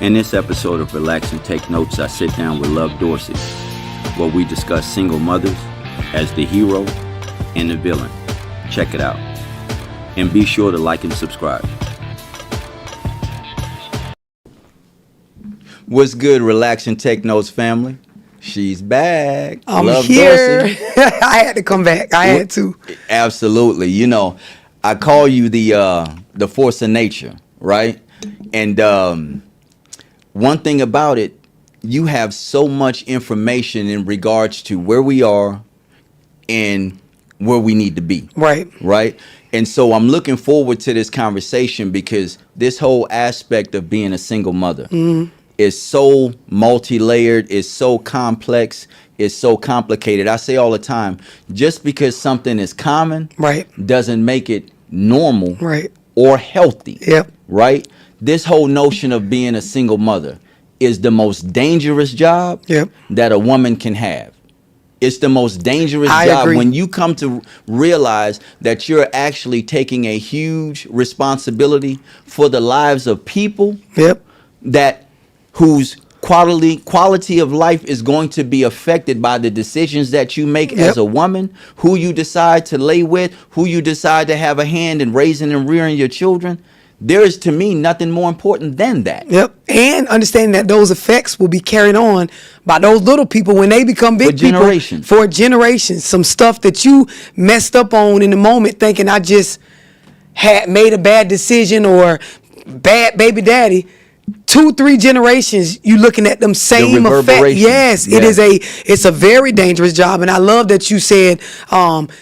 In this episode of Relax and Take Notes, I sit down with Love Dorsey, where we discuss single mothers as the hero and the villain. Check it out. And be sure to like and subscribe. What's good, Relax and Take Notes family? She's back. I'm Love here. Dorsey. I had to come back. I had to. Absolutely. You know, I call you the force of nature, right? And one thing about it, you have so much information in regards to where we are and where we need to be. Right. And so I'm looking forward to this conversation because this whole aspect of being a single mother is so multi-layered, is so complex, is so complicated. I say all the time, just because something is common doesn't make it normal or healthy. Right? This whole notion of being a single mother is the most dangerous job that a woman can have. It's the most dangerous job when you come to realize that you're actually taking a huge responsibility for the lives of people that whose quality of life is going to be affected by the decisions that you make as a woman, who you decide to lay with, who you decide to have a hand in raising and rearing your children. There is, to me, nothing more important than that. And understanding that those effects will be carried on by those little people when they become big people. For generations. Some stuff that you messed up on in the moment thinking I just had made a bad decision or bad baby daddy. 2-3 generations, you looking at them same effect. Yes, it's a very dangerous job. And I love that you said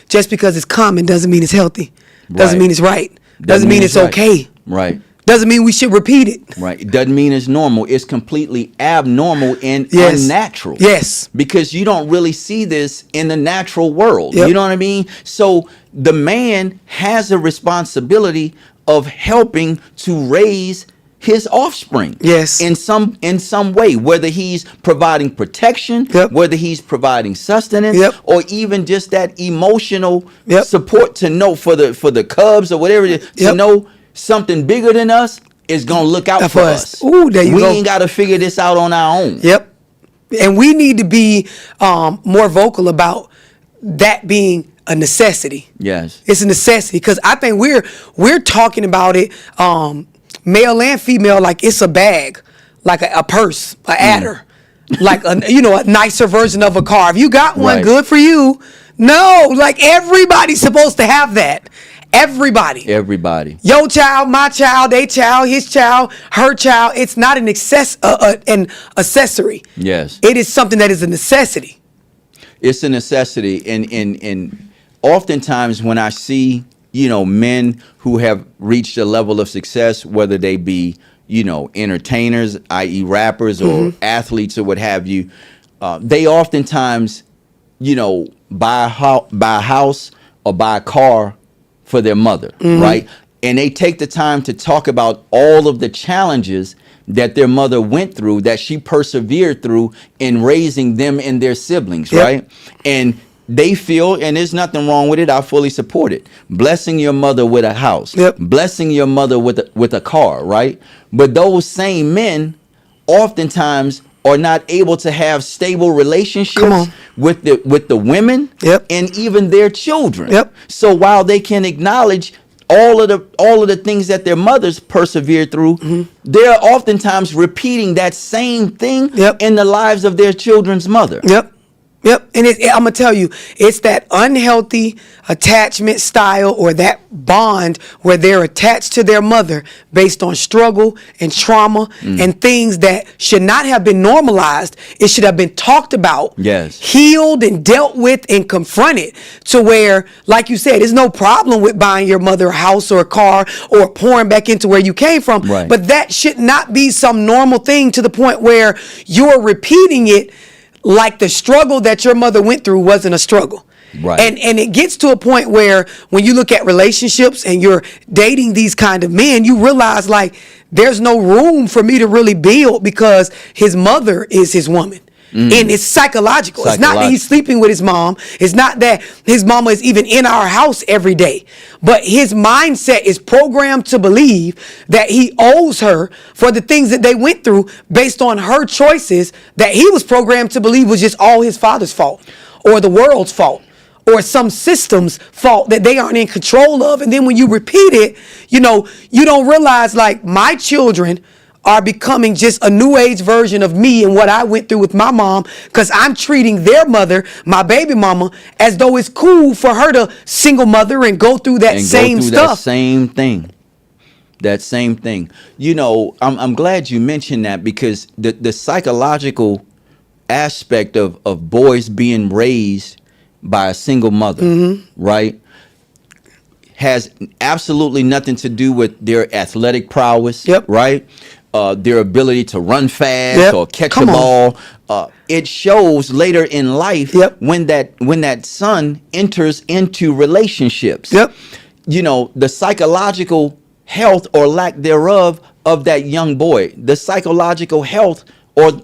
just because it's common doesn't mean it's healthy. Doesn't mean it's right. Doesn't mean it's okay. Right. Doesn't mean we should repeat it. Right. It doesn't mean it's normal. It's completely abnormal and unnatural. Yes. Because you don't really see this in the natural world. You know what I mean? So the man has a responsibility of helping to raise his offspring. In some way, whether he's providing protection, whether he's providing sustenance, or even just that emotional support to know for the cubs or whatever it is, to know something bigger than us is gonna look out for us. Ooh, there you we go. Ain't got to figure this out on our own. And we need to be more vocal about that being a necessity. It's a necessity because I think we're talking about it. Male and female, like it's a bag, like a purse, an adder, like a nicer version of a car. If you got one, good for you. No, like everybody's supposed to have that. Everybody. Your child, my child, their child, his child, her child. It's not an accessory. It is something that is a necessity. It's a necessity, and oftentimes when I see men who have reached a level of success, whether they be, entertainers, i.e. rappers or athletes or what have you, they oftentimes, buy a house or buy a car for their mother, right? And they take the time to talk about all of the challenges that their mother went through, that she persevered through in raising them and their siblings, right? And they feel, and there's nothing wrong with it, I fully support it, blessing your mother with a house, blessing your mother with a car, right? But those same men oftentimes are not able to have stable relationships with the women and even their children. So while they can acknowledge all of the things that their mothers persevered through, they're oftentimes repeating that same thing in the lives of their children's mother. And I'm going to tell you, it's that unhealthy attachment style or that bond where they're attached to their mother based on struggle and trauma and things that should not have been normalized. It should have been talked about, healed and dealt with and confronted to where, like you said, there's no problem with buying your mother a house or a car or pouring back into where you came from. But that should not be some normal thing to the point where you're repeating it like the struggle that your mother went through wasn't a struggle. And it gets to a point where when you look at relationships and you're dating these kind of men, you realize like there's no room for me to really build because his mother is his woman. And it's psychological. It's not that he's sleeping with his mom. It's not that his mama is even in our house every day. But his mindset is programmed to believe that he owes her for the things that they went through based on her choices that he was programmed to believe was just all his father's fault or the world's fault or some system's fault that they aren't in control of. And then when you repeat it, you don't realize, like, my children are becoming just a new age version of me and what I went through with my mom, because I'm treating their mother, my baby mama, as though it's cool for her to single mother and go through that same stuff. That same thing. That same thing. I'm glad you mentioned that, because the psychological aspect of boys being raised by a single mother, right, has absolutely nothing to do with their athletic prowess, right? Their ability to run fast or catch a ball. It shows later in life when that son enters into relationships. The psychological health or lack thereof of that young boy, the psychological health or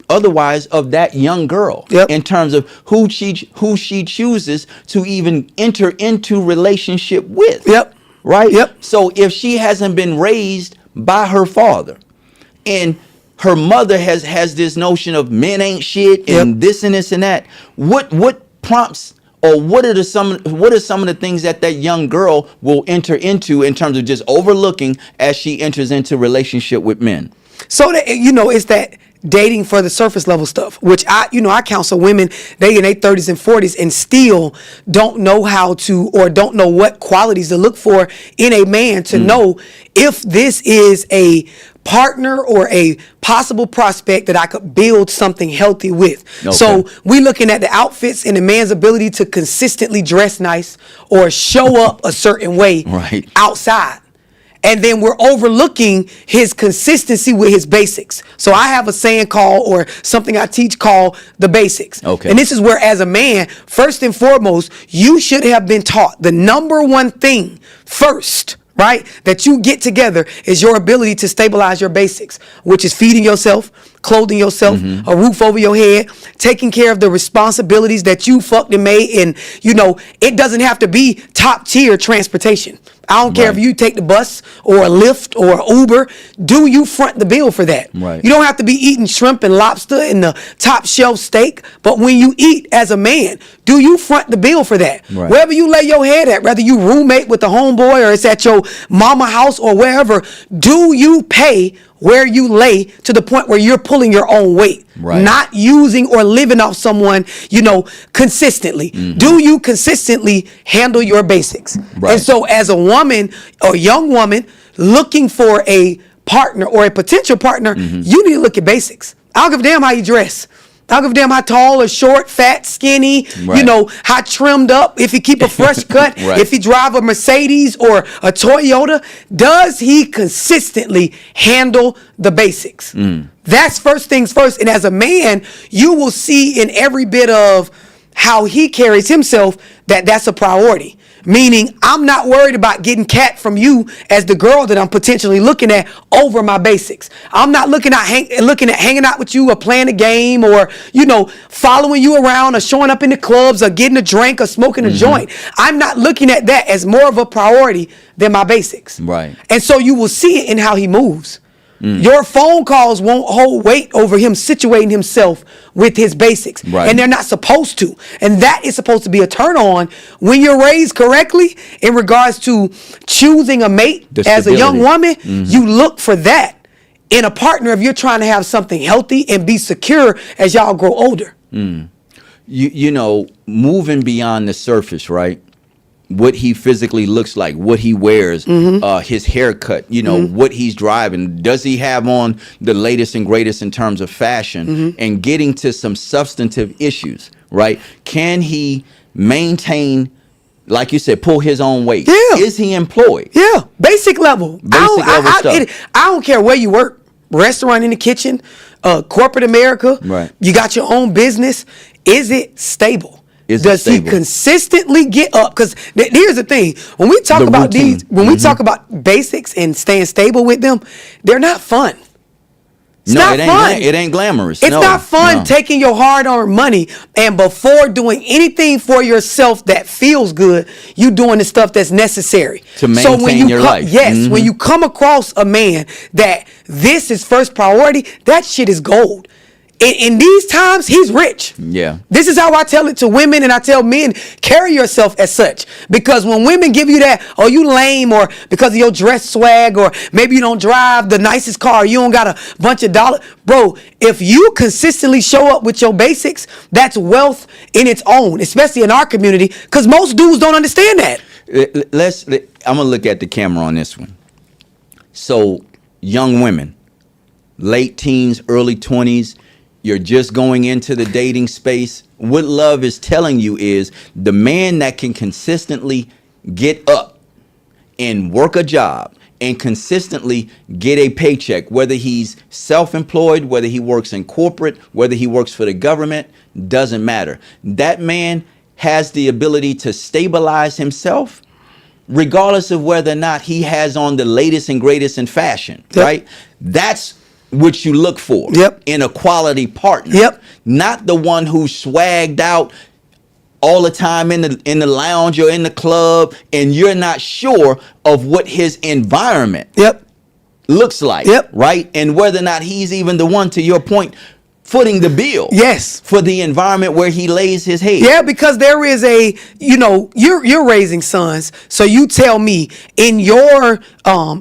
otherwise of that young girl, in terms of who she chooses to even enter into relationship with. Right? So if she hasn't been raised by her father, and her mother has this notion of men ain't shit and this and this and that, what prompts, or what are some of the things that young girl will enter into in terms of just overlooking as she enters into relationship with men? So that, it's that dating for the surface level stuff, which I counsel women, they in their 30s and 40s and still don't know how to, or don't know what qualities to look for in a man to know if this is a partner or a possible prospect that I could build something healthy with. So we looking at the outfits and the man's ability to consistently dress nice or show up a certain way outside. And then we're overlooking his consistency with his basics. So I have a saying or something I teach called the basics. And this is where, as a man, first and foremost, you should have been taught the number one thing first, right, that you get together is your ability to stabilize your basics, which is feeding yourself, clothing yourself, a roof over your head, taking care of the responsibilities that you fucked and made. And, it doesn't have to be top tier transportation. I don't care if you take the bus or a Lyft or Uber. Do you front the bill for that? You don't have to be eating shrimp and lobster and the top shelf steak. But when you eat as a man, do you front the bill for that? Wherever you lay your head at, whether you roommate with the homeboy or it's at your mama house or wherever, do you pay where you lay to the point where you're pulling your own weight, not using or living off someone, consistently? Do you consistently handle your basics? And so as a woman or young woman looking for a partner or a potential partner, you need to look at basics. I don't give a damn how you dress. I don't give a damn how tall or short, fat, skinny, how trimmed up, if he keep a fresh cut, if he drive a Mercedes or a Toyota. Does he consistently handle the basics? That's first things first. And as a man, you will see in every bit of how he carries himself that's a priority. Meaning, I'm not worried about getting cat from you as the girl that I'm potentially looking at over my basics. I'm not looking at hanging out with you or playing a game or, following you around or showing up in the clubs or getting a drink or smoking a joint. I'm not looking at that as more of a priority than my basics. And so you will see it in how he moves. Your phone calls won't hold weight over him situating himself with his basics. And they're not supposed to. And that is supposed to be a turn on when you're raised correctly in regards to choosing a mate as a young woman. You look for that in a partner if you're trying to have something healthy and be secure as y'all grow older. Moving beyond the surface, right? What he physically looks like, what he wears, his haircut, what he's driving. Does he have on the latest and greatest in terms of fashion? And getting to some substantive issues, right? Can he maintain, like you said, pull his own weight? Is he employed? Basic level. I don't care where you work. Restaurant in the kitchen, corporate America. You got your own business. Is it stable? Does he consistently get up? Because here's the thing: when we talk about we talk about basics and staying stable with them, they're not fun. It's not fun. It ain't glamorous. It's not fun taking your hard-earned money and before doing anything for yourself that feels good, you doing the stuff that's necessary to maintain your life. Yes, when you come across a man that this is first priority, that shit is gold. In these times, he's rich. Yeah. This is how I tell it to women, and I tell men, carry yourself as such. Because when women give you that, oh, you lame, or because of your dress swag, or maybe you don't drive the nicest car, you don't got a bunch of dollars. Bro, if you consistently show up with your basics, that's wealth in its own, especially in our community, because most dudes don't understand that. I'm going to look at the camera on this one. So, young women, late teens, early 20s, you're just going into the dating space. What love is telling you is the man that can consistently get up and work a job and consistently get a paycheck, whether he's self-employed, whether he works in corporate, whether he works for the government, doesn't matter. That man has the ability to stabilize himself regardless of whether or not he has on the latest and greatest in fashion, right? That's what you look for in a quality partner. Not the one who's swagged out all the time in the lounge or in the club, and you're not sure of what his environment looks like, right? And whether or not he's even the one, to your point, footing the bill for the environment where he lays his head. Yeah, because there is a, you're raising sons, so you tell me, in your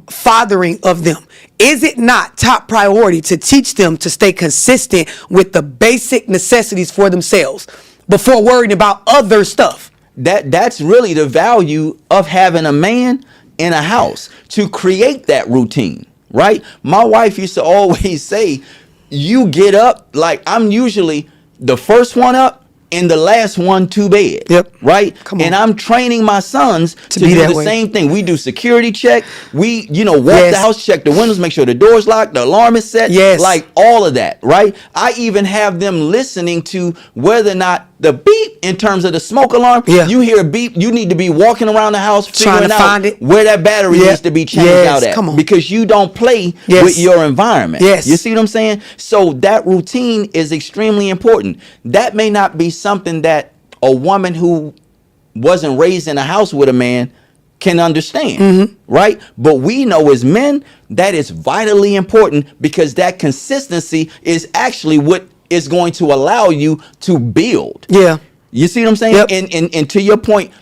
fathering of them, is it not top priority to teach them to stay consistent with the basic necessities for themselves before worrying about other stuff? That's really the value of having a man in a house, to create that routine, right? My wife used to always say, you get up, like I'm usually the first one up and the last one to bed. Right? Come on. And I'm training my sons to do the same thing. We do security check. We, walk the house, check the windows, make sure the door's locked, the alarm is set. Like all of that, right? I even have them listening to whether or not the beep in terms of the smoke alarm. You hear a beep, you need to be walking around the house figuring out where that battery needs to be changed out at. Because you don't play with your environment. You see what I'm saying? So that routine is extremely important. That may not be something that a woman who wasn't raised in a house with a man can understand, right? But we know as men that is vitally important, because that consistency is actually what is going to allow you to build. You see what I'm saying? And to your point,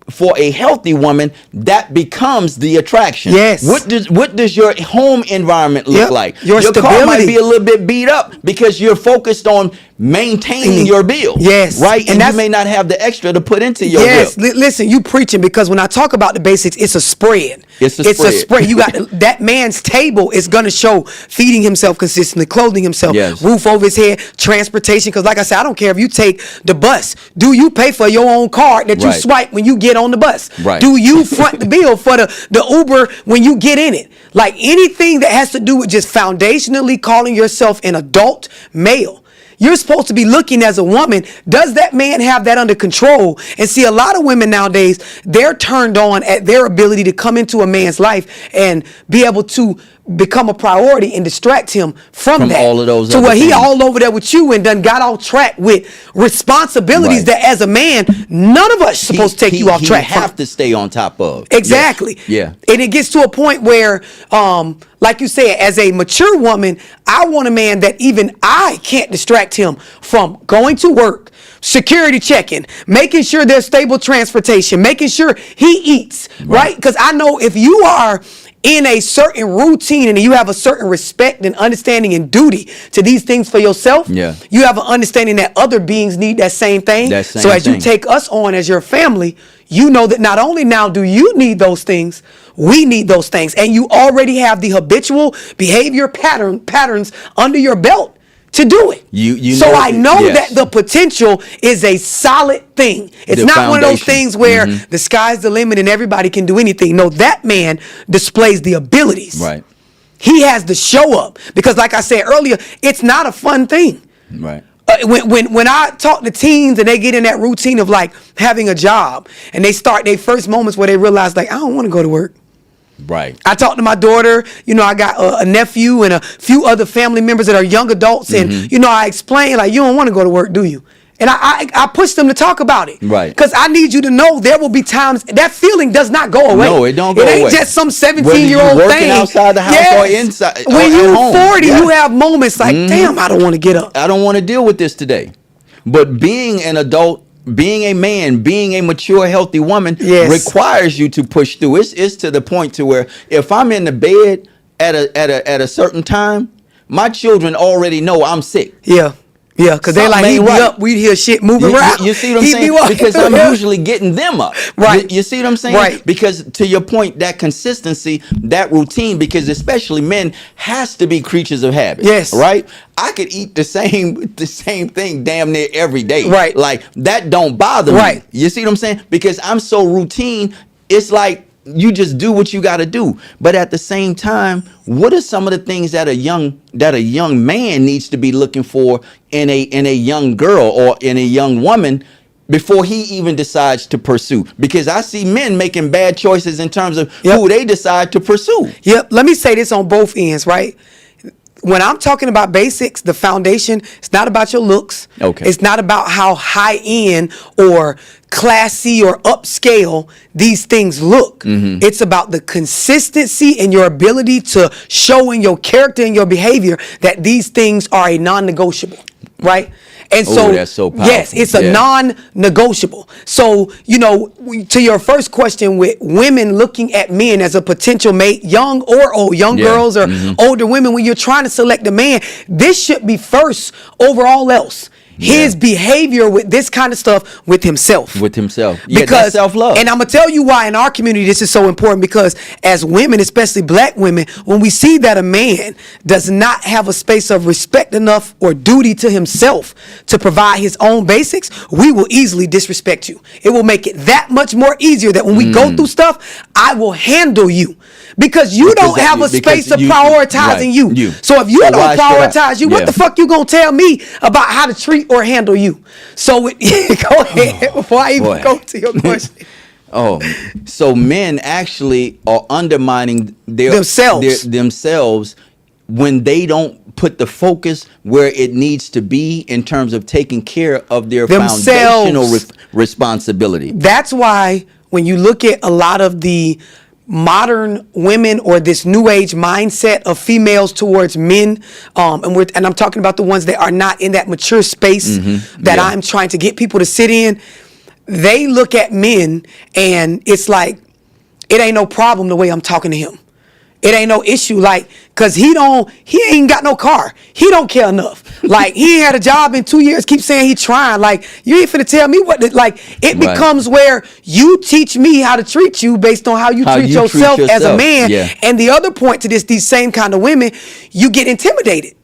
for a healthy woman, that becomes the attraction. What does your home environment look like? Your car might be a little bit beat up because you're focused on maintaining your bill. Right? And you may not have the extra to put into your bill. Listen, you preaching, because when I talk about the basics, it's a spread. It's a spread. You got that man's table is going to show feeding himself consistently, clothing himself, roof over his head, transportation. Because like I said, I don't care if you take the bus. Do you pay for your own card that you swipe when you get on the bus? Do you front the bill for the Uber when you get in it? Like anything that has to do with just foundationally calling yourself an adult male, you're supposed to be looking as a woman, does that man have that under control? And see, a lot of women nowadays, they're turned on at their ability to come into a man's life and be able to become a priority and distract him from that. All of those to where he all over there with you and done got off track with responsibilities that as a man, none of us supposed to take you off track from. You have to stay on top of. Exactly. And it gets to a point where, like you said, as a mature woman, I want a man that even I can't distract him from going to work, security checking, making sure there's stable transportation, making sure he eats, right? Because I know if you are in a certain routine and you have a certain respect and understanding and duty to these things for yourself, you have an understanding that other beings need that same thing. So as you take us on as your family, you know that not only now do you need those things, we need those things. And you already have the habitual behavior patterns under your belt to do it. So I know that the potential is a solid thing. It's not one of those things where the sky's the limit and everybody can do anything. No, that man displays the abilities. He has the show up, because like I said earlier, it's not a fun thing. When I talk to teens and they get in that routine of like having a job and they start their first moments where they realize like, I don't want to go to work. Right. I talk to my daughter, I got a nephew and a few other family members that are young adults. And, I explain, like, you don't want to go to work, do you? And I push them to talk about it. Right. Because I need you to know there will be times that feeling does not go away. No, it don't go away. It ain't just some 17-year-old Whether you working thing. outside the house or inside. When or you're at home. 40, Yes. you have moments like, damn, I don't want to get up. I don't want to deal with this today. But being an adult, being a man, being a mature, healthy woman requires you to push through. It's to the point to where if I'm in the bed at a certain time, my children already know I'm sick. Yeah. Yeah, because they like, he'd be up, we'd hear shit moving around. You see what I'm saying? Because I'm usually getting them up. Right. You see what I'm saying? Right. Because to your point, that consistency, that routine, because especially men has to be creatures of habit. Yes. Right? I could eat the same thing damn near every day. Right. Like that don't bother me. Right. You see what I'm saying? Because I'm so routine, it's like you just do what you got to do. But at the same time, what are some of the things that a young man needs to be looking for in a young girl or in a young woman before he even decides to pursue? Because I see men making bad choices in terms of who they decide to pursue. Yep. Let me say this on both ends, right? When I'm talking about basics, the foundation, it's not about your looks. Okay. It's not about how high end or classy or upscale these things look. It's about the consistency and your ability to show in your character and your behavior that these things are a non-negotiable, right? And so, that's so powerful. yes, it's a non-negotiable. So, to your first question with women looking at men as a potential mate, young or old, young girls or older women, when you're trying to select a man, this should be first over all else. His behavior with this kind of stuff with himself. Yeah, that's self-love. And I'm going to tell you why in our community this is so important, because as women, especially black women, when we see that a man does not have a space of respect enough or duty to himself to provide his own basics, we will easily disrespect you. It will make it that much more easier that when we go through stuff, I will handle you. Because you don't have a space of prioritizing you. So if you don't prioritize you, what the fuck you gonna tell me about how to treat or handle you? So go ahead before I even go to your question. So men actually are undermining themselves when they don't put the focus where it needs to be in terms of taking care of their foundational responsibility. That's why when you look at a lot of the modern women or this new age mindset of females towards men, and I'm talking about the ones that are not in that mature space that I'm trying to get people to sit in. They look at men and it's like, it ain't no problem the way I'm talking to him. It ain't no issue, like, cause he ain't got no car. He don't care enough. Like, he ain't had a job in 2 years, keep saying he trying. Like, you ain't finna tell me what it becomes where you teach me how to treat you based on how you treat yourself as a man. Yeah. And the other point to this, these same kind of women, you get intimidated.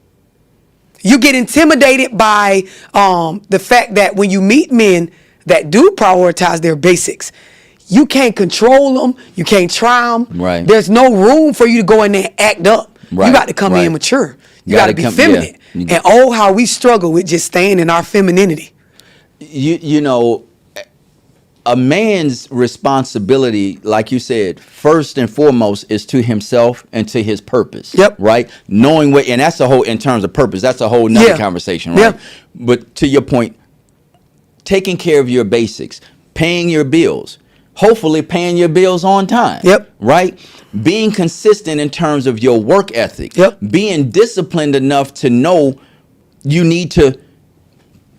You get intimidated by the fact that when you meet men that do prioritize their basics, you can't control them. You can't try them. Right. There's no room for you to go in there and act up. Right. You got to come in mature. You got to be feminine. Yeah. And how we struggle with just staying in our femininity. A man's responsibility, like you said, first and foremost is to himself and to his purpose. Yep. Right? Knowing what, and that's a whole, in terms of purpose, that's a whole nother conversation, right? Yep. But to your point, taking care of your basics, paying your bills, hopefully paying your bills on time. Yep. Right? Being consistent in terms of your work ethic. Yep. Being disciplined enough to know you need to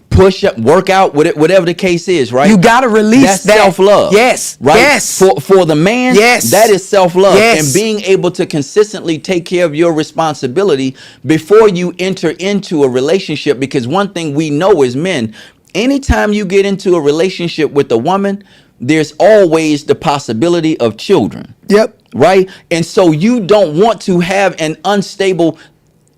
push up, work out, whatever the case is, right? You got to release that. Self-love. Yes. Right? Yes. For the man, that is self-love. Yes. And being able to consistently take care of your responsibility before you enter into a relationship. Because one thing we know as men, anytime you get into a relationship with a woman, there's always the possibility of children. Yep. Right? And so you don't want to have an unstable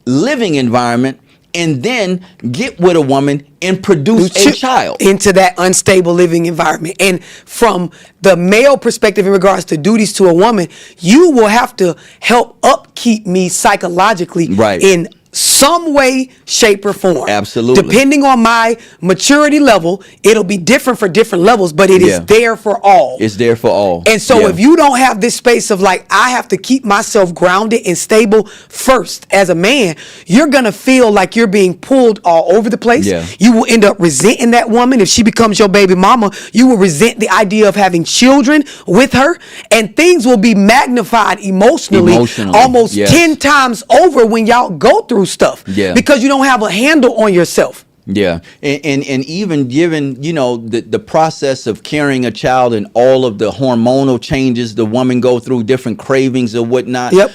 living environment and then get with a woman and produce a child into that unstable living environment. And from the male perspective in regards to duties to a woman, you will have to help upkeep me psychologically in some way, shape, or form. Absolutely. Depending on my maturity level, it'll be different for different levels, but it is there for all. It's there for all. And so if you don't have this space of like, I have to keep myself grounded and stable first as a man, you're going to feel like you're being pulled all over the place. Yeah. You will end up resenting that woman. If she becomes your baby mama, you will resent the idea of having children with her, and things will be magnified emotionally. Almost 10 times over when y'all go through stuff, because you don't have a handle on yourself. Yeah, and even given, you know, the process of carrying a child and all of the hormonal changes the woman go through, different cravings or whatnot. Yep.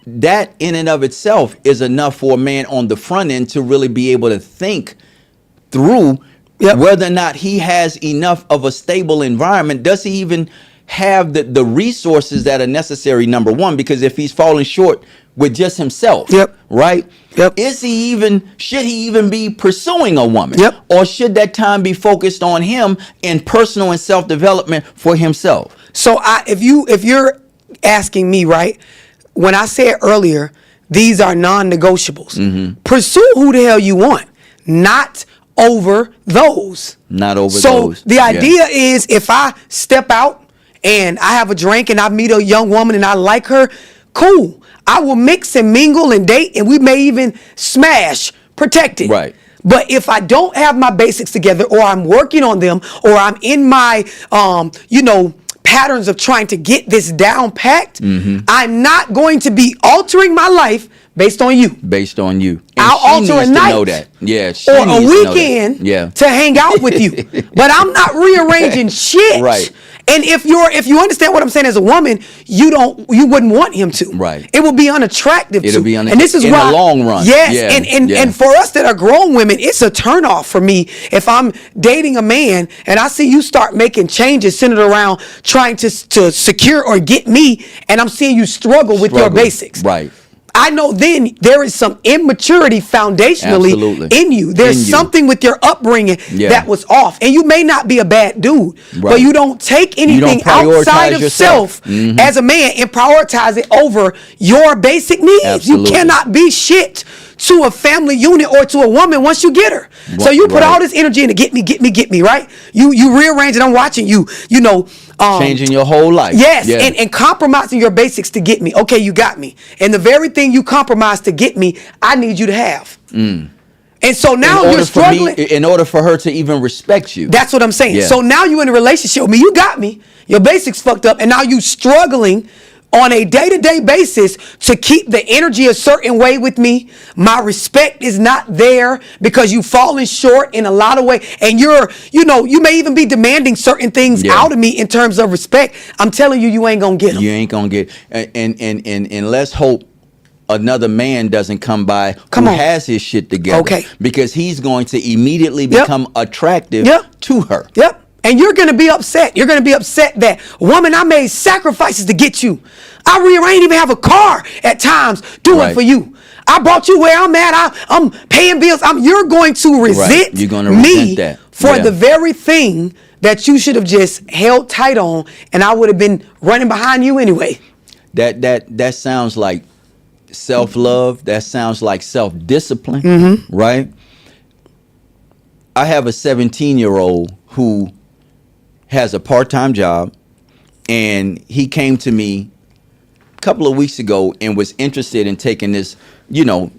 That in and of itself is enough for a man on the front end to really be able to think through whether or not he has enough of a stable environment. Does he even have the resources that are necessary, number one? Because if he's falling short with just himself, right? Should he even be pursuing a woman? Or should that time be focused on him and personal and self-development for himself? So if you're asking me, right, when I said earlier, these are non-negotiables. Pursue who the hell you want, not over those. Not over those. So the idea is, if I step out and I have a drink and I meet a young woman and I like her, cool. I will mix and mingle and date, and we may even smash, protected. Right. But if I don't have my basics together, or I'm working on them, or I'm in my, patterns of trying to get this down packed, I'm not going to be altering my life based on you. Based on you. And I'll alter a night. Know that. Yeah, she or a needs weekend to know that. to hang out with you. But I'm not rearranging shit. Right. And if you understand what I'm saying as a woman, you wouldn't want him to. Right. It will be unattractive. It'll be and this is in why, the long run. Yes. And for us that are grown women, it's a turnoff for me if I'm dating a man and I see you start making changes centered around trying to secure or get me, and I'm seeing you struggle with your basics. Right. I know then there is some immaturity foundationally in you. There's something with your upbringing that was off. And you may not be a bad dude, but you don't take anything outside of self as a man and prioritize it over your basic needs. Absolutely. You cannot be shit to a family unit or to a woman once you get her. So you put all this energy into get me, right? You rearrange it. I'm watching you, changing your whole life. Yes, and compromising your basics to get me. Okay, you got me. And the very thing you compromised to get me, I need you to have. And so now you're struggling. In order for her to even respect you. That's what I'm saying. Yeah. So now you're in a relationship with me. You got me. Your basics fucked up. And now you struggling on a day-to-day basis to keep the energy a certain way with me. My respect is not there because you've fallen short in a lot of ways. And you may even be demanding certain things out of me in terms of respect. I'm telling you, you ain't gonna get them. You ain't gonna get. And let's hope another man doesn't come by who has his shit together. Okay. Because he's going to immediately become attractive to her. Yep. And you're going to be upset. You're going to be upset that, woman, I made sacrifices to get you. I ain't even have a car at times doing for you. I brought you where I'm at. I'm paying bills. You're going to resent You're gonna me resent that. for the very thing that you should have just held tight on, and I would have been running behind you anyway. That sounds like self-love. That sounds like self-discipline, right? I have a 17-year-old who has a part-time job, and he came to me a couple of weeks ago and was interested in taking this, young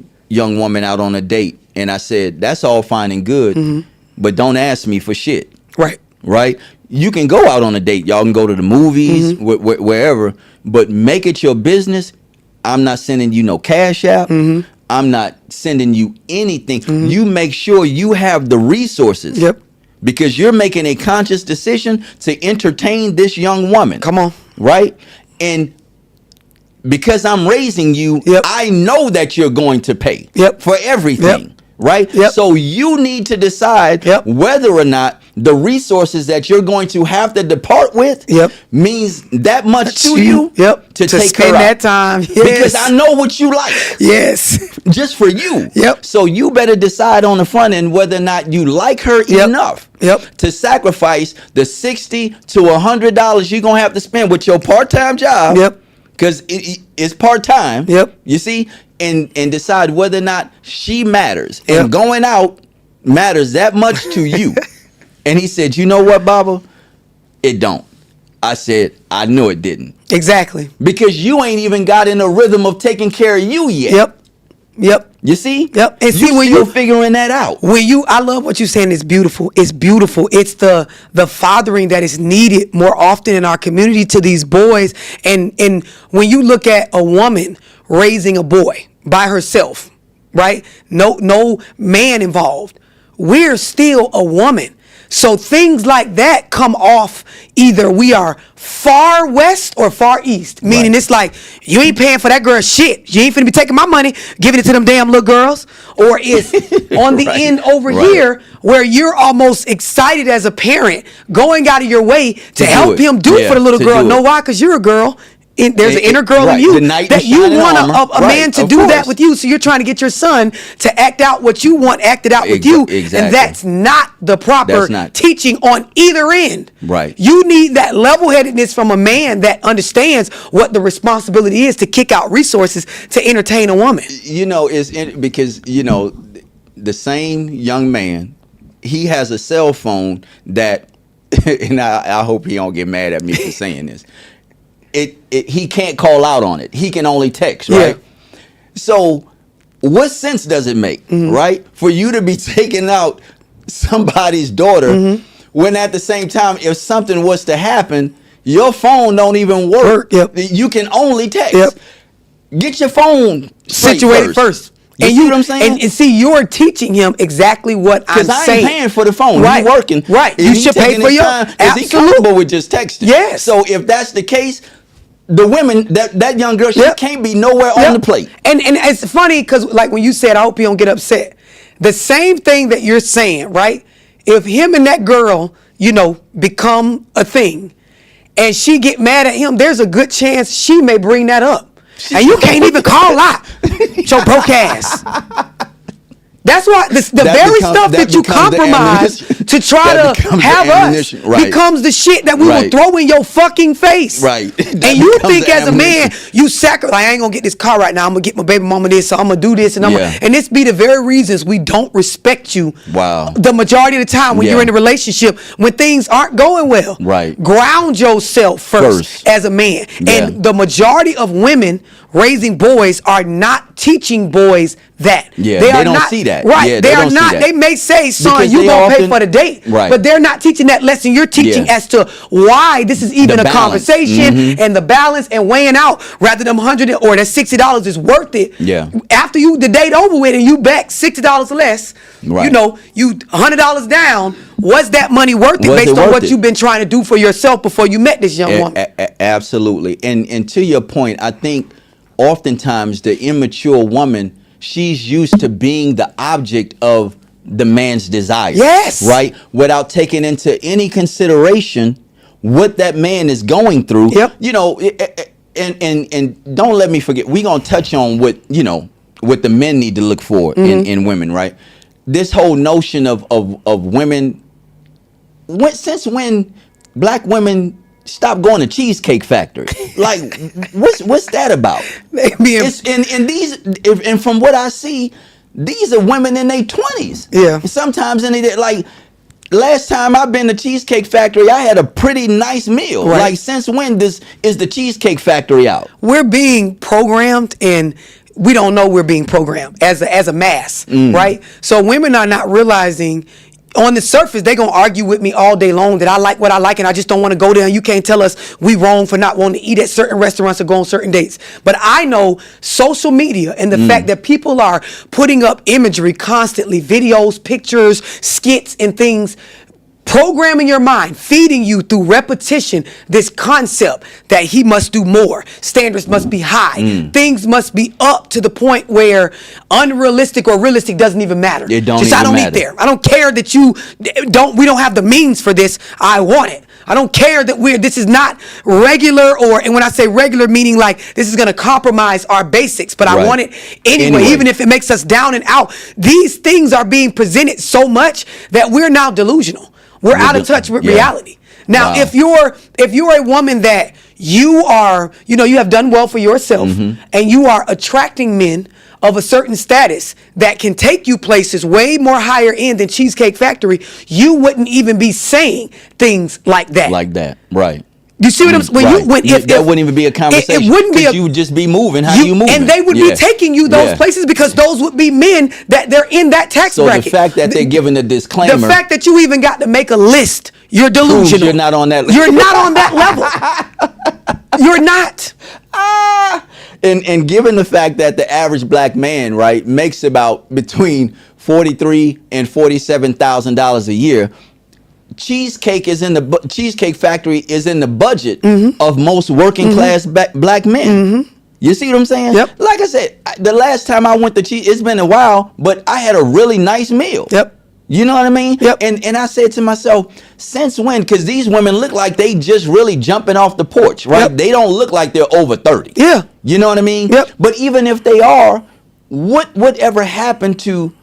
woman out on a date. And I said, that's all fine and good, but don't ask me for shit. Right? You can go out on a date. Y'all can go to the movies, wherever, but make it your business. I'm not sending you no cash app. I'm not sending you anything. You make sure you have the resources. Because you're making a conscious decision to entertain this young woman. Come on. Right? And because I'm raising you, I know that you're going to pay for everything. Right? So you need to decide whether or not the resources that you're going to have to depart with means that much to you to take spend her that out. time. Because I know what you like. Just for you. So you better decide on the front end whether or not you like her enough to sacrifice the $60 to $100 you're going to have to spend with your part-time job. Because it's part-time. You see? and decide whether or not she matters. Yep. And going out matters that much to you. And he said, you know what, Baba? It don't. I said, I knew it didn't. Exactly. Because you ain't even got in a rhythm of taking care of you yet. Yep. You see? Yep. And see, you when still you figuring that out. I love what you're saying. It's beautiful. It's beautiful. It's the fathering that is needed more often in our community to these boys. And when you look at a woman raising a boy by herself, right? No man involved. We're still a woman. So things like that come off either we are far west or far east, meaning It's like, you ain't paying for that girl shit. You ain't finna be taking my money, giving it to them damn little girls. Or it's on the end over here where you're almost excited as a parent, going out of your way to help him do it for the little girl. Know why? Because you're a girl. There's an inner girl in you that you want a man to do that with you. So you're trying to get your son to act out what you want acted out with you. Exactly. And that's not the proper teaching on either end. Right. You need that level-headedness from a man that understands what the responsibility is to kick out resources to entertain a woman. You know, because, you know, the same young man, he has a cell phone that, and I hope he don't get mad at me for saying this. He can't call out on it. He can only text, right? Yeah. So what sense does it make, right? For you to be taking out somebody's daughter when at the same time, if something was to happen, your phone don't even work. Yep. You can only text. Yep. Get your phone situated first. You see what I'm saying? And see, you're teaching him exactly what I'm saying. Because I ain't paying for the phone. Right. He's working. Right. You should pay for your time. Is he comfortable with just texting? Yes. So if that's the case, the women, that young girl, she can't be nowhere on the plate. And it's funny because, like, when you said, I hope you don't get upset. The same thing that you're saying, right? If him and that girl, you know, become a thing and she get mad at him, there's a good chance she may bring that up. And you can't even call out your broke ass. That's why the very stuff that you compromise to try to have us becomes the shit that we will throw in your fucking face. Right. And you think as a man, you sacrifice, I ain't gonna get this car right now. I'm gonna get my baby mama this, so I'm gonna do this. And and this be the very reasons we don't respect you. Wow. The majority of the time when you're in a relationship, when things aren't going well. Right. Ground yourself first as a man. And the majority of women raising boys are not teaching boys that. Yeah, they don't see that. Right. Yeah, they are not. They may say, son, you gonna pay for the date. Right. But they're not teaching that lesson. You're teaching as to why this is even a conversation and the balance and weighing out rather than $100 or that $60 is worth it. Yeah. After the date over with and you back $60 less, you know, you $100 down, was that money worth it based on what you've been trying to do for yourself before you met this young woman? Absolutely. And to your point, I think oftentimes the immature woman, she's used to being the object of the man's desire. Yes. Right? Without taking into any consideration what that man is going through. Yep. You know, and don't let me forget, we're going to touch on what the men need to look for in women, right? This whole notion of women, since when black women stop going to Cheesecake Factory? Like, what's that about? And from what I see, these are women in their 20s. Yeah. Sometimes like last time I've been to Cheesecake Factory, I had a pretty nice meal. Right. Like, since when is the Cheesecake Factory out? We're being programmed and we don't know we're being programmed as a mass, right? So women are not realizing. On the surface, they're going to argue with me all day long that I like what I like and I just don't want to go there. And you can't tell us we wrong for not wanting to eat at certain restaurants or go on certain dates. But I know social media and the fact that people are putting up imagery constantly, videos, pictures, skits and things, programming your mind, feeding you through repetition this concept that he must do more, standards must be high, things must be up to the point where unrealistic or realistic doesn't even matter. It don't just even I don't matter. eat there. I don't care that we don't have the means for this. I want it. I don't care that this is not regular and when I say regular, meaning like this is going to compromise our basics, but I want it anyway, even if it makes us down and out. These things are being presented so much that we're now delusional. We're out of touch with reality. Now, if you're a woman that you are, you have done well for yourself, and you are attracting men of a certain status that can take you places way more higher end than Cheesecake Factory, you wouldn't even be saying things like that. Like that, right. You see what I'm saying? That wouldn't even be a conversation. It wouldn't be. You would just be moving how you moving. And they would be taking you those places because those would be men that they're in that tax bracket. So the fact that they're giving a disclaimer. The fact that you even got to make a list, you're delusional. You're not on that level. You're not on that level. You're not. And given the fact that the average black man, right, makes about between $43,000 and $47,000 a year, Cheesecake Factory is in the budget of most working class black men. You see what I'm saying? Yep. Like I said, the last time I went to Cheese, it's been a while, but I had a really nice meal. Yep. You know what I mean? Yep. And I said to myself, since when? Because these women look like they just really jumping off the porch, right? Yep. They don't look like they're over 30. Yeah. You know what I mean? Yep. But even if they are, whatever happened to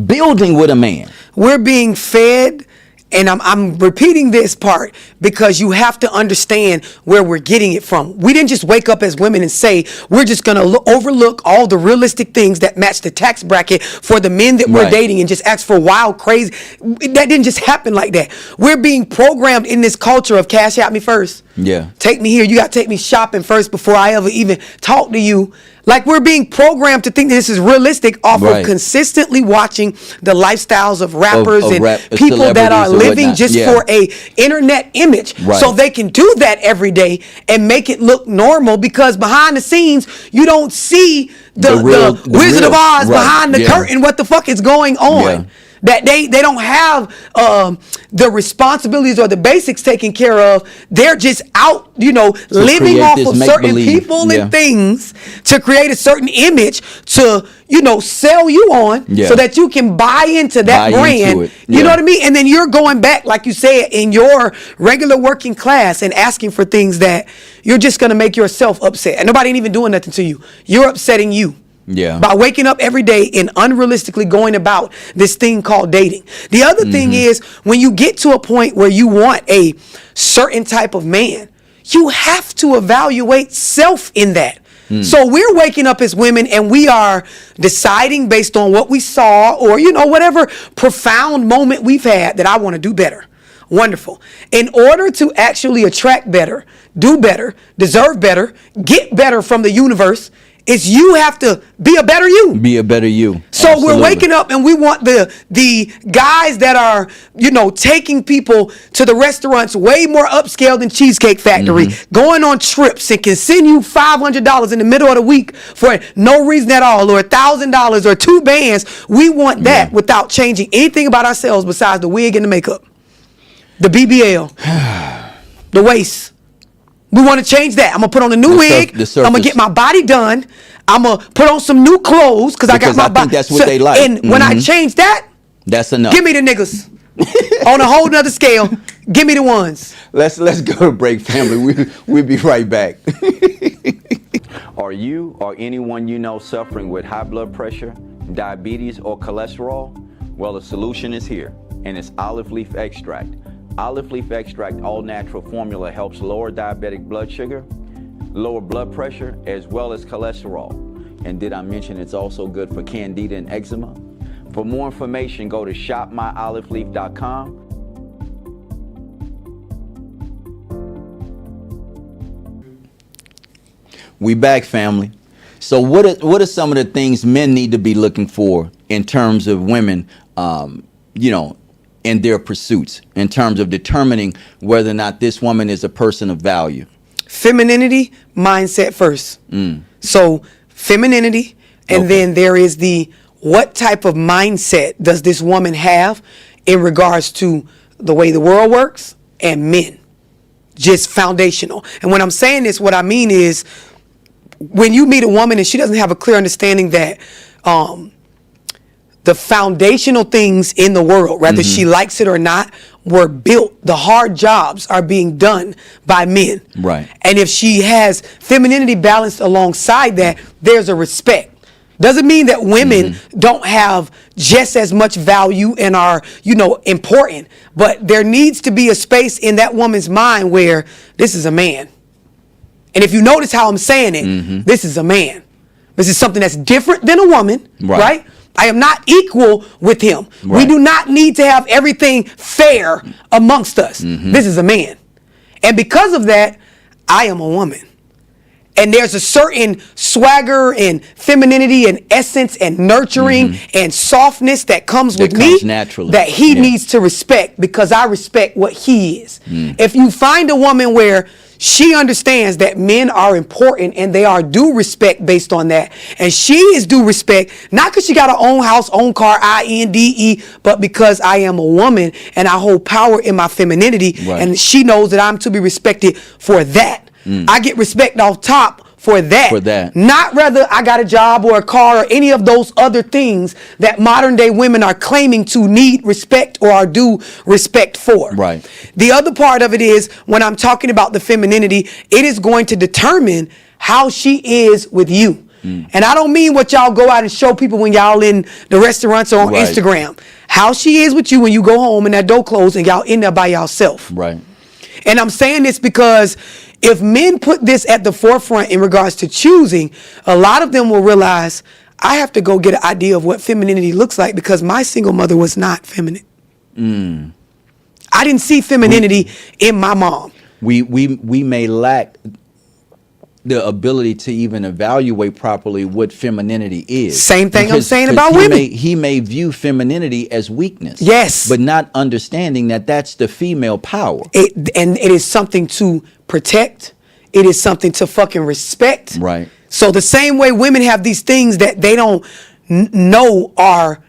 building with a man? We're being fed. And I'm repeating this part because you have to understand where we're getting it from. We didn't just wake up as women and say, we're just going to overlook all the realistic things that match the tax bracket for the men that we're dating and just ask for wild, crazy. That didn't just happen like that. We're being programmed in this culture of cash out me first. Yeah. Take me here. You got to take me shopping first before I ever even talk to you. Like we're being programmed to think this is realistic off of consistently watching the lifestyles of rappers and people that are living just for a internet image. So they can do that every day and make it look normal because behind the scenes, you don't see the Wizard of Oz behind the curtain, what the fuck is going on. Yeah. That they don't have the responsibilities or the basics taken care of. They're just out, living off of certain people and things to create a certain image to, sell you on so that you can buy into that brand. You know what I mean? And then you're going back, like you said, in your regular working class and asking for things that you're just going to make yourself upset. And nobody ain't even doing nothing to you. You're upsetting you. Yeah. By waking up every day and unrealistically going about this thing called dating. The other thing is when you get to a point where you want a certain type of man, you have to evaluate self in that. So we're waking up as women and we are deciding based on what we saw or, whatever profound moment we've had that I want to do better. Wonderful. In order to actually attract better, do better, deserve better, get better from the universe, it's you have to be a better you. Be a better you. So we're waking up and we want the guys that are, taking people to the restaurants way more upscale than Cheesecake Factory, going on trips and can send you $500 in the middle of the week for no reason at all, or $1,000 or 2 bands. We want that without changing anything about ourselves besides the wig and the makeup, the BBL, the waist. We want to change that. I'm going to put on a new wig. I'm going to get my body done. I'm going to put on some new clothes because I got my body. I think that's what they like. And when I change that, that's enough. Give me the niggas. On a whole nother scale, give me the ones. Let's go to break, family. We'll be right back. Are you or anyone you know suffering with high blood pressure, diabetes, or cholesterol? Well, the solution is here, and it's olive leaf extract. Olive leaf extract all-natural formula helps lower diabetic blood sugar, lower blood pressure, as well as cholesterol. And did I mention it's also good for candida and eczema? For more information, go to shopmyoliveleaf.com. We back, family. So what are some of the things men need to be looking for in terms of women, in their pursuits, in terms of determining whether or not this woman is a person of value? Femininity, mindset first. So femininity, and then there is what type of mindset does this woman have in regards to the way the world works and men? Just foundational. And when I'm saying this, what I mean is when you meet a woman and she doesn't have a clear understanding that the foundational things in the world, whether she likes it or not, were built. The hard jobs are being done by men. Right. And if she has femininity balanced alongside that, there's a respect. Doesn't mean that women don't have just as much value and are, important. But there needs to be a space in that woman's mind where this is a man. And if you notice how I'm saying it, this is a man. This is something that's different than a woman, right? I am not equal with him. Right. We do not need to have everything fair amongst us. This is a man. And because of that, I am a woman. And there's a certain swagger and femininity and essence and nurturing and softness that comes with me naturally. That he needs to respect, because I respect what he is. If you find a woman where she understands that men are important and they are due respect based on that, and she is due respect, not because she got her own house, own car, INDE, but because I am a woman and I hold power in my femininity, and she knows that I'm to be respected for that. I get respect off top for that. Not rather I got a job or a car or any of those other things that modern day women are claiming to need respect or are due respect for. Right. The other part of it is, when I'm talking about the femininity, it is going to determine how she is with you. And I don't mean what y'all go out and show people when y'all in the restaurants or on Instagram. How she is with you when you go home and that door closed and y'all in there by yourself. Right. And I'm saying this because if men put this at the forefront in regards to choosing, a lot of them will realize, I have to go get an idea of what femininity looks like, because my single mother was not feminine. I didn't see femininity in my mom. We may lack the ability to even evaluate properly what femininity is. Same thing I'm saying about women. He may view femininity as weakness. Yes. But not understanding that that's the female power. And it is something to protect. It is something to fucking respect. Right. So the same way women have these things that they don't know are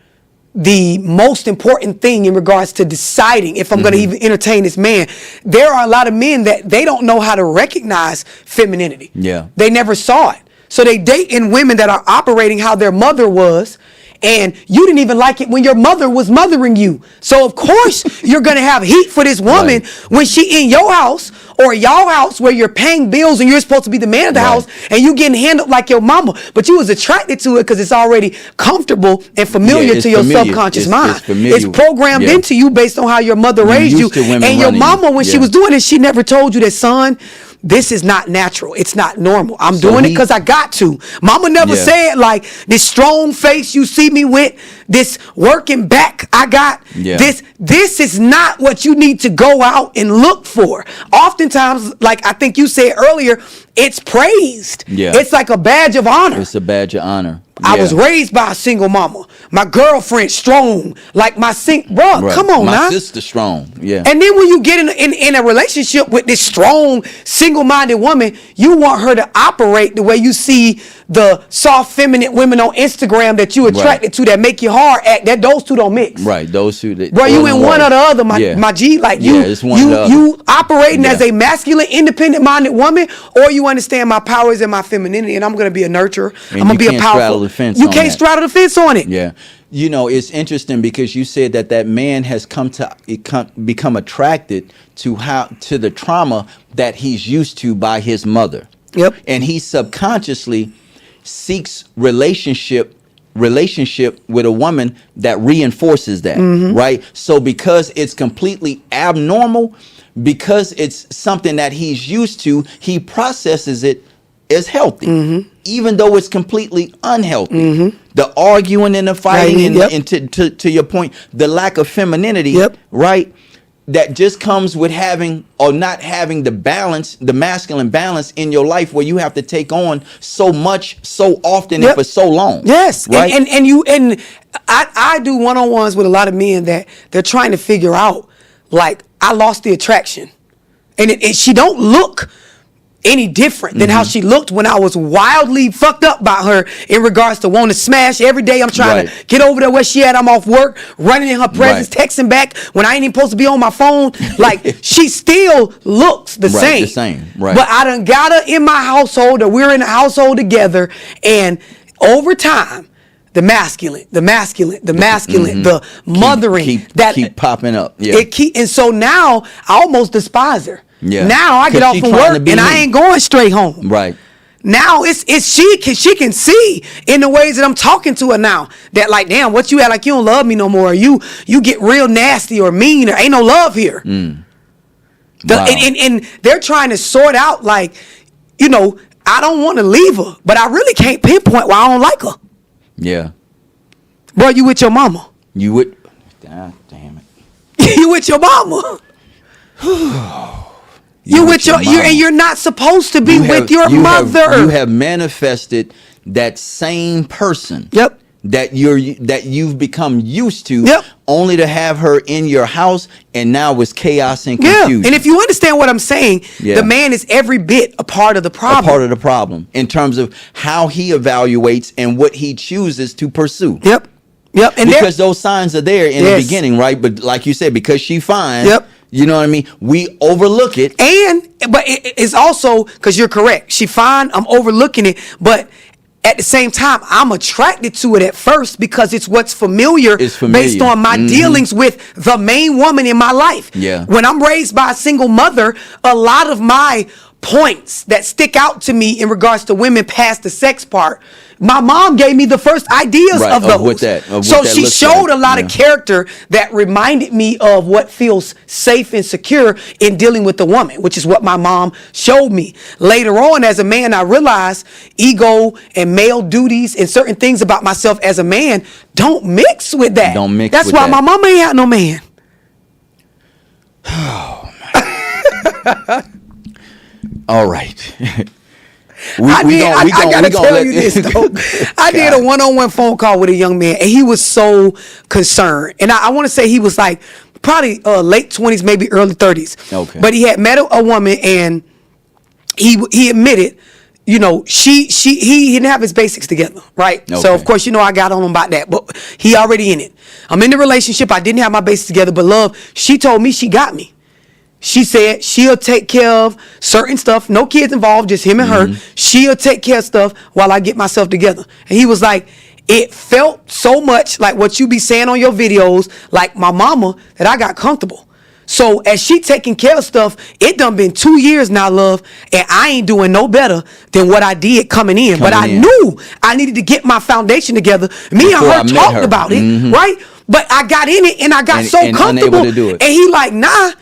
the most important thing in regards to deciding if I'm going to even entertain this man. There are a lot of men that they don't know how to recognize femininity. Yeah. They never saw it. So they date in women that are operating how their mother was, and you didn't even like it when your mother was mothering you. So of course you're going to have heat for this woman when she in your house or y'all house where you're paying bills and you're supposed to be the man of the house, and you getting handled like your mama, but you was attracted to it because it's already comfortable and familiar to your subconscious mind. It's programmed into you based on how your mother raised you. And your mama, when she was doing it, she never told you that, son, this is not natural. It's not normal. I'm doing it because I got to. Mama never said, like, this strong face you see me with, this working back I got, this is not what you need to go out and look for. Oftentimes, like I think you said earlier, it's praised. It's like a badge of honor. It's a badge of honor. I was raised by a single mama. My girlfriend strong, like my bro. Come on, my sister strong. Yeah. And then when you get in a relationship with this strong, single-minded woman, you want her to operate the way you see the soft, feminine women on Instagram that you attracted to, that make you hard act. That those two don't mix. Right. Those two. Bro, you in one or the other, my G. Like you operating as a masculine, independent-minded woman, or you understand my powers and my femininity, and I'm gonna be a nurturer. And I'm gonna be a powerful. You can't straddle the fence on it. Yeah. You know, it's interesting because you said that man has become attracted to the trauma that he's used to by his mother. Yep. And he subconsciously seeks relationship with a woman that reinforces that, right? So because it's completely abnormal, because it's something that he's used to, he processes it as healthy, even though it's completely unhealthy. The arguing and the fighting, and to your point, the lack of femininity, right? That just comes with having or not having the balance, the masculine balance in your life, where you have to take on so much, so often, and for so long. Yes, right. And I do one-on-ones with a lot of men that they're trying to figure out, like, I lost the attraction, and she don't look any different than how she looked when I was wildly fucked up by her in regards to wanting to smash every day. I'm trying to get over there where she at. I'm off work, running in her presence, texting back when I ain't even supposed to be on my phone. Like, she still looks the same. The same, right. But I done got her in my household, or we're in a household together, and over time, the masculine, the mothering keep popping up. And so now I almost despise her. Yeah. Now I get off from work and I ain't going straight home. Right. Now she can see in the ways that I'm talking to her now that, like, damn, what you at, like, you don't love me no more, or you get real nasty or mean, or ain't no love here. Wow. And they're trying to sort out, like, you know, I don't want to leave her, but I really can't pinpoint why I don't like her. Yeah. Bro, you with your mama. You would. Ah, damn it. You with your mama. You with your mama. and you're not supposed to be with your mother. You have manifested that same person. Yep. That you've become used to, yep. only to have her in your house, and now it's chaos and confusion. Yeah. And if you understand what I'm saying, the man is every bit a part of the problem. A part of the problem in terms of how he evaluates and what he chooses to pursue. Yep. Yep. And because those signs are there in the beginning, right? But like you said, because she fine, you know what I mean? We overlook it. But it's also, because you're correct, she fine, I'm overlooking it, but at the same time, I'm attracted to it at first because it's what's familiar, based on my dealings with the main woman in my life. Yeah. When I'm raised by a single mother, a lot of my points that stick out to me in regards to women past the sex part, my mom gave me the first ideas of those. So she showed a lot of character that reminded me of what feels safe and secure in dealing with the woman, which is what my mom showed me. Later on, as a man, I realized ego and male duties and certain things about myself as a man don't mix with that. Don't mix That's with why that. my mama ain't had no man. Oh, man. All right. I gotta tell you this though. I did a one-on-one phone call with a young man, and he was so concerned. And I want to say he was like probably late 20s, maybe early 30s. Okay. But he had met a woman, and he admitted, you know, he didn't have his basics together, right? Okay. So of course, you know, I got on him about that, but he already in it. I'm in the relationship. I didn't have my basics together, but love, she told me she got me. She said she'll take care of certain stuff. No kids involved, just him and her. She'll take care of stuff while I get myself together. And he was like, it felt so much like what you be saying on your videos, like my mama, that I got comfortable. So as she taking care of stuff, it done been 2 years now, love, and I ain't doing no better than what I did coming in. But I knew I needed to get my foundation together. Me and her talked about it, right? But I got in it, and I got so comfortable. Unable to do it. And he like, nah.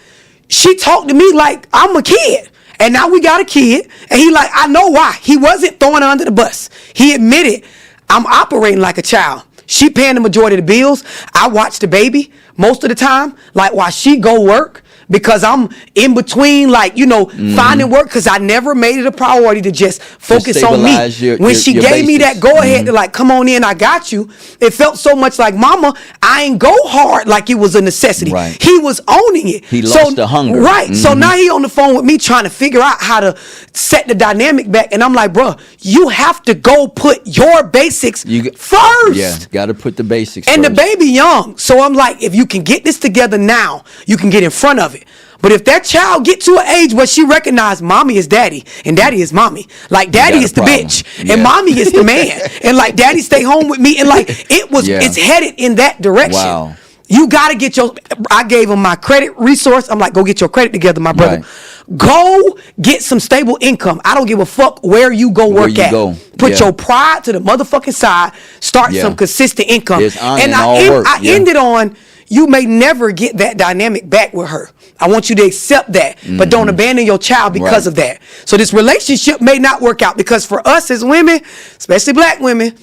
She talked to me like I'm a kid. And now we got a kid. And he like, I know why. He wasn't throwing her under the bus. He admitted, I'm operating like a child. She paying the majority of the bills. I watch the baby most of the time, like while she go work, because I'm in between, like, you know, finding work, because I never made it a priority to just focus on me. When she gave me that go ahead to like, come on in, I got you, it felt so much like, mama, I ain't go hard like it was a necessity. Right. He was owning it. He lost the hunger. Right. So now he on the phone with me trying to figure out how to set the dynamic back. And I'm like, bro, you have to go put your basics first. Yeah, got to put the basics and first. The baby young. So I'm like, if you can get this together now, you can get in front of it. But if that child get to an age where she recognize mommy is daddy and daddy is mommy, like daddy is the bitch and mommy is the man, and like daddy stay home with me, and like it's headed in that direction. Wow. You gotta get I gave him my credit resource. I'm like, go get your credit together, my brother. Right. Go get some stable income. I don't give a fuck where you go work at. Put your pride to the motherfucking side. Start some consistent income. And I ended on, you may never get that dynamic back with her. I want you to accept that, but don't abandon your child because of that. So this relationship may not work out, because for us as women, especially black women,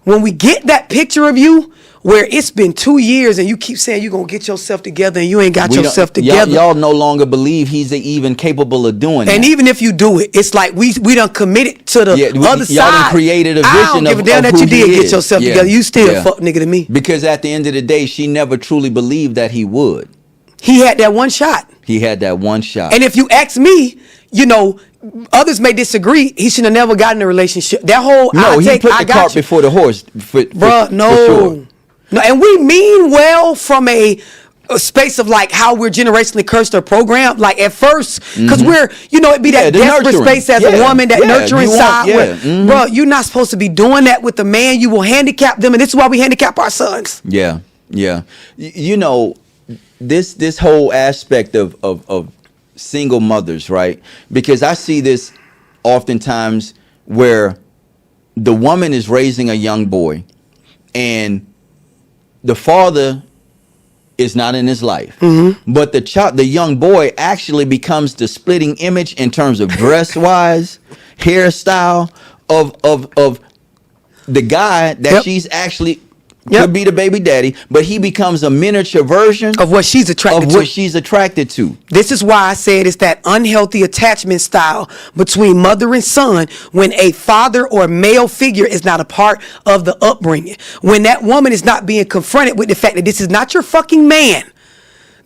when we get that picture of you where it's been 2 years and you keep saying you're going to get yourself together and you ain't got yourself together. Y'all no longer believe he's even capable of doing that. And even if you do it, it's like we done committed to the other side. Y'all done created a vision I don't give a damn that you did get yourself together. You still fuck nigga to me. Because at the end of the day, she never truly believed that he would. He had that one shot. He had that one shot. And if you ask me, you know, others may disagree. He should have never gotten a relationship. That whole he put the cart before the horse. Bruh, no. For sure. No, and we mean well from a space of like how we're generationally cursed or programmed. Like at first, because we're, you know, it'd be that desperate space as a woman, that nurturing side. Bro, you're not supposed to be doing that with a man. You will handicap them, and this is why we handicap our sons. Yeah, yeah. You know, this whole aspect of single mothers, right? Because I see this oftentimes where the woman is raising a young boy, and the father is not in his life, but the young boy actually becomes the splitting image in terms of dress wise, hairstyle of the guy that Yep. she's actually Yep. could be the baby daddy, but he becomes a miniature version Of what she's attracted of to. what she's attracted to. This is why I said it's that unhealthy attachment style between mother and son when a father or male figure is not a part of the upbringing. When that woman is not being confronted with the fact that this is not your fucking man.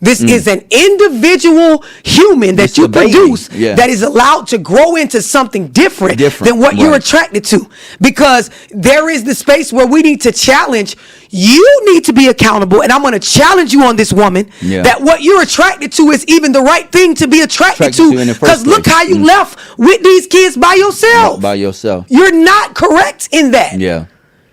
This is an individual human that It's you a baby. produce Yeah. that is allowed to grow into something different than what you're right. attracted to. Because there is the space where we need to challenge. You need to be accountable, and I'm going to challenge you on this, woman, Yeah. that what you're attracted to is even the right thing to be attracted Attracted to to. in the first Because look place. how you left with these kids by yourself. By yourself. You're not correct in that. Yeah.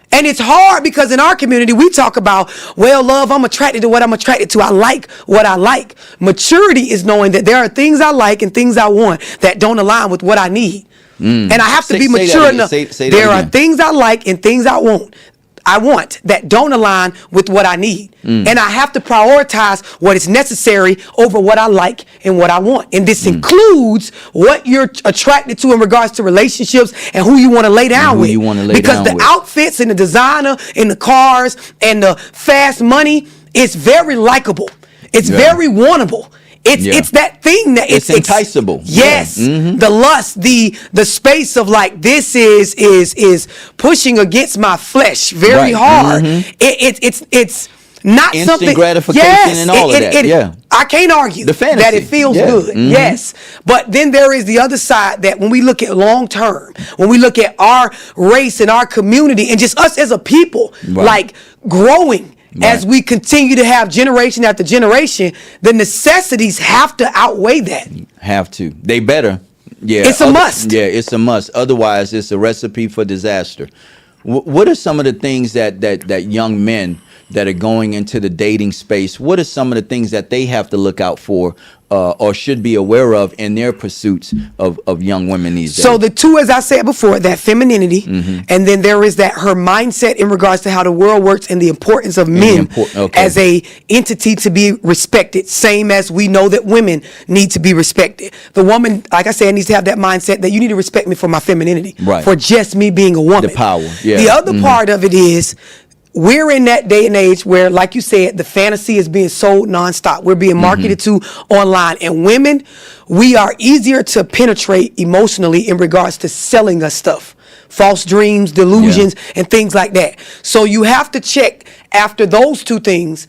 And it's hard because in our community, we talk about, well, love, I'm attracted to what I'm attracted to. I like what I like. Maturity is knowing that there are things I like and things I want that don't align with what I need. And I have to be Say that mature again. enough. Say that There are again. things I like and things I want that don't align with what I need. And I have to prioritize what is necessary over what I like and what I want. And this includes what you're attracted to in regards to relationships and who you want to lay down who with. you wanna lay because down the with. outfits and the designer and the cars and the fast money is very likable. It's Yeah. very wantable. It's that thing that It's enticable. Yes, Yeah. Mm-hmm. the lust, the space of like this is pushing against my flesh very Right. hard. Mm-hmm. It's not Instant something gratification and all of that. Yeah. I can't argue The fantasy. that it feels Yeah. good. Mhm. Yes, but then there is the other side that when we look at long term, when we look at our race and our community and just us as a people, Right. like growing. As Right. we continue to have generation after generation, the necessities have to outweigh that. Have to. They better. Yeah. It's a must. Yeah, it's a must. Otherwise, it's a recipe for disaster. What are some of the things that young men that are going into the dating space, what are some of the things that they have to look out for or should be aware of in their pursuits of young women these days? So the two, as I said before, that femininity, and then there is that her mindset in regards to how the world works and the importance of men okay. as a entity to be respected, same as we know that women need to be respected. The woman, like I said, needs to have that mindset that you need to respect me for my femininity, Right. for just me being a woman. The power, yeah. The other part of it is, we're in that day and age where, like you said, the fantasy is being sold nonstop. We're being marketed to online. And women, we are easier to penetrate emotionally in regards to selling us stuff. False dreams, delusions, and things like that. So you have to check after those two things.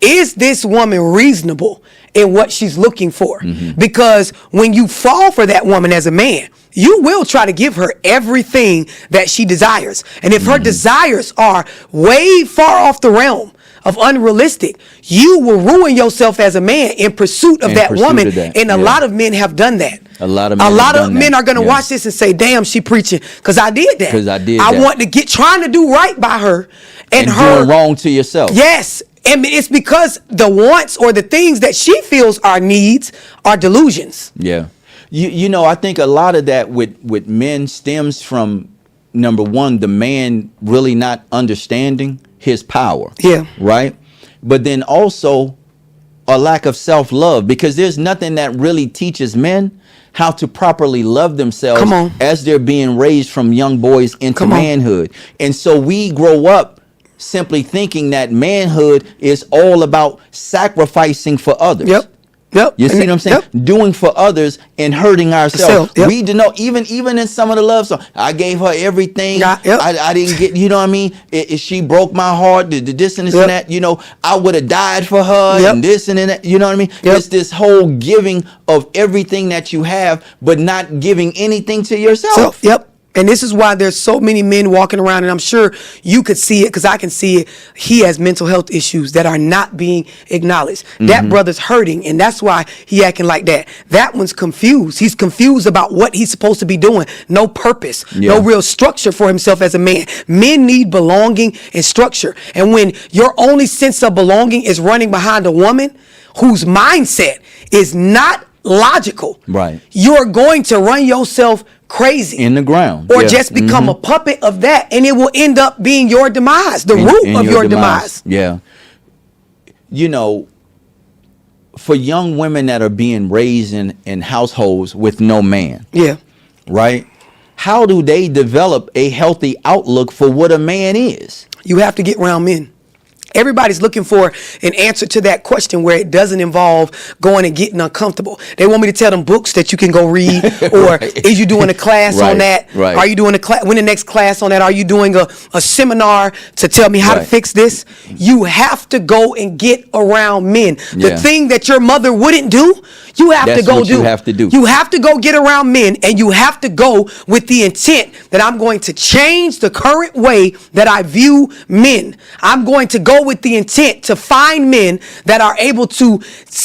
Is this woman reasonable in what she's looking for? Because when you fall for that woman as a man, you will try to give her everything that she desires. And if her desires are way far off the realm of unrealistic, you will ruin yourself as a man in pursuit of that pursuit woman. of that, And a yeah. lot of men have done that. A lot of men have done men that, are going to yeah. watch this and say, damn, she preaching. Because I did that. 'Cause I did I that. want to trying to do right by her. And her doing wrong to yourself. Yes. And it's because the wants or the things that she feels are needs are delusions. Yeah. You know, I think a lot of that with men stems from, number one, the man really not understanding his power. Yeah. Right? But then also a lack of self-love, because there's nothing that really teaches men how to properly love themselves Come on. as they're being raised from young boys into Come on. manhood. And so we grow up simply thinking that manhood is all about sacrificing for others. Yep. You see what I'm saying? Yep. Doing for others and hurting ourselves. Yep. We do know, even in some of the love songs, I gave her everything. Yeah, yep. I didn't get, you know what I mean? She broke my heart, the this and this Yep. and that. You know, I would have died for her Yep. and this and that. You know what I mean? Yep. It's this whole giving of everything that you have, but not giving anything to yourself. Yep. And this is why there's so many men walking around, and I'm sure you could see it because I can see it. He has mental health issues that are not being acknowledged. That brother's hurting, and that's why he acting like that. That one's confused. He's confused about what he's supposed to be doing. No purpose, no Yeah. real structure for himself as a man. Men need belonging and structure. And when your only sense of belonging is running behind a woman whose mindset is not logical, Right. you're going to run yourself crazy In the ground. or Yeah. just become a puppet of that, and it will end up being your demise, the root In of your demise. Yeah. You know, for young women that are being raised in households with no man, Yeah. right? how do they develop a healthy outlook for what a man is? You have to get around men. Everybody's looking for an answer to that question where it doesn't involve going and getting uncomfortable. They want me to tell them books that you can go read, or Right. is you doing a class on that? Right. Are you doing when the next class on that? Are you doing a seminar to tell me how to Right. fix this? You have to go and get around men. The Yeah. thing that your mother wouldn't do, you have That's to go what do. you have to do. You have to go get around men, and you have to go with the intent that I'm going to change the current way that I view men. I'm going to go with the intent to find men that are able to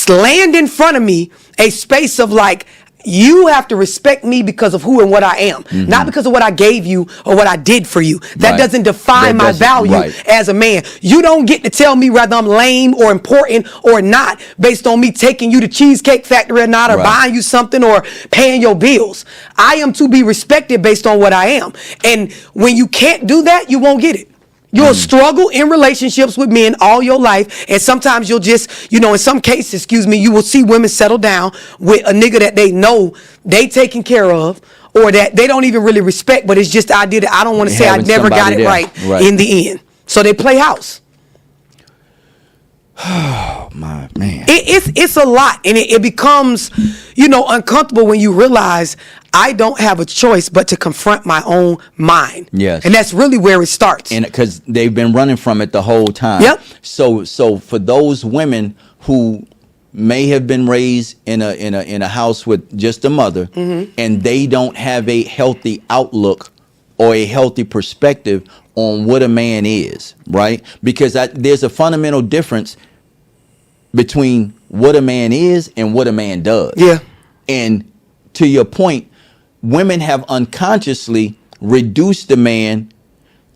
land in front of me a space of like, you have to respect me because of who and what I am, not because of what I gave you or what I did for you. That Right. doesn't define my value right. as a man. You don't get to tell me whether I'm lame or important or not based on me taking you to Cheesecake Factory or not, or Right. buying you something or paying your bills. I am to be respected based on what I am. And when you can't do that, you won't get it. You'll struggle in relationships with men all your life, and sometimes you'll just, in some cases, you will see women settle down with a nigga that they know they taken care of, or that they don't even really respect, but it's just the idea that I don't want to say I Having never got somebody it there. right in the end. So they play house. Oh my man. It's a lot, and it becomes, uncomfortable when you realize I don't have a choice but to confront my own mind. Yes. And that's really where it starts. And because they've been running from it the whole time. Yep. So for those women who may have been raised in a house with just a mother, and they don't have a healthy outlook or a healthy perspective on what a man is, right? Because there's a fundamental difference between what a man is and what a man does. Yeah. And to your point, women have unconsciously reduced the man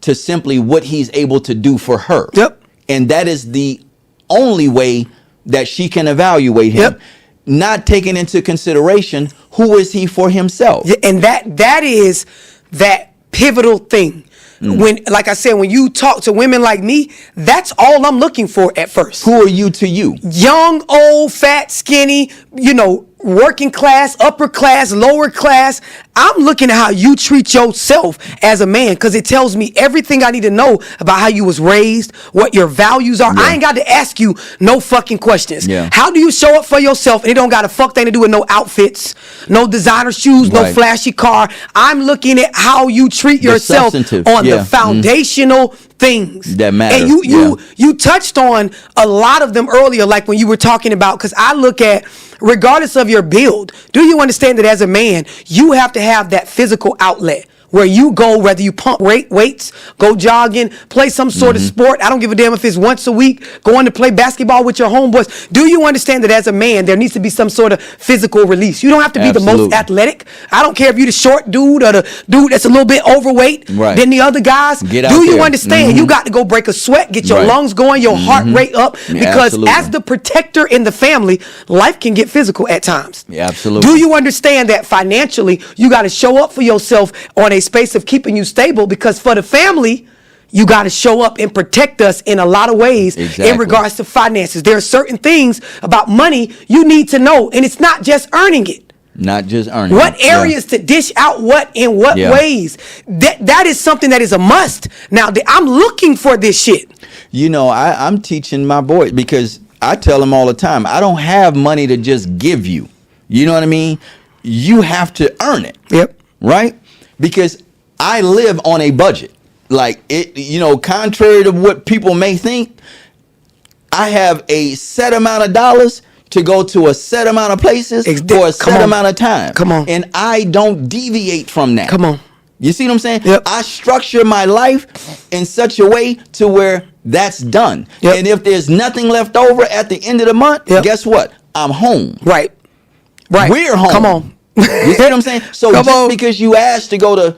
to simply what he's able to do for her. Yep. And that is the only way that she can evaluate him. Yep. Not taking into consideration who is he for himself. Yeah, and that is that pivotal thing. When, like I said, when you talk to women like me, that's all I'm looking for at first. Who are you to you? Young, old, fat, skinny, working class, upper class, lower class. I'm looking at how you treat yourself as a man, because it tells me everything I need to know about how you was raised, what your values are. Yeah. I ain't got to ask you no fucking questions. Yeah. How do you show up for yourself? And it don't got a fuck thing to do with no outfits, no designer shoes, no Right. flashy car. I'm looking at how you treat yourself substantive, on yeah. the foundational things That matter, And you touched on a lot of them earlier, like when you were talking about, because I look at, regardless of your build, do you understand that as a man, you have to have that physical outlet where you go, whether you pump weights, go jogging, play some sort of sport. I don't give a damn if it's once a week, going to play basketball with your homeboys. Do you understand that as a man, there needs to be some sort of physical release? You don't have to be the most Absolutely. athletic. I don't care if you're the short dude or the dude that's a little bit overweight Right. than the other guys. Get out Do you there. understand? You got to go break a sweat, get your Right. lungs going, your heart rate up, Yeah, because absolutely. as the protector in the family, life can get physical at times. Yeah, absolutely. Do you understand that financially, you got to show up for yourself on a space of keeping you stable? Because for the family, you got to show up and protect us in a lot of ways in Exactly. regards to finances. There are certain things about money you need to know, and it's not just earning it. Not just earning. What Yeah. areas to dish out what in what Yeah. ways? That is something that is a must. Now, I'm looking for this shit. I'm teaching my boys, because I tell them all the time, I don't have money to just give you. You know what I mean? You have to earn it. Yep. Right? Because I live on a budget. Like it, contrary to what people may think, I have a set amount of dollars to go to a set amount of places for a set amount of time. Come on. And I don't deviate from that. Come on. You see what I'm saying? Yep. I structure my life in such a way to where that's done. Yep. And if there's nothing left over at the end of the month, Yep. guess what? I'm home. Right. Right. We're home. Come on. You see what I'm saying? So Come just on. because you asked to go to,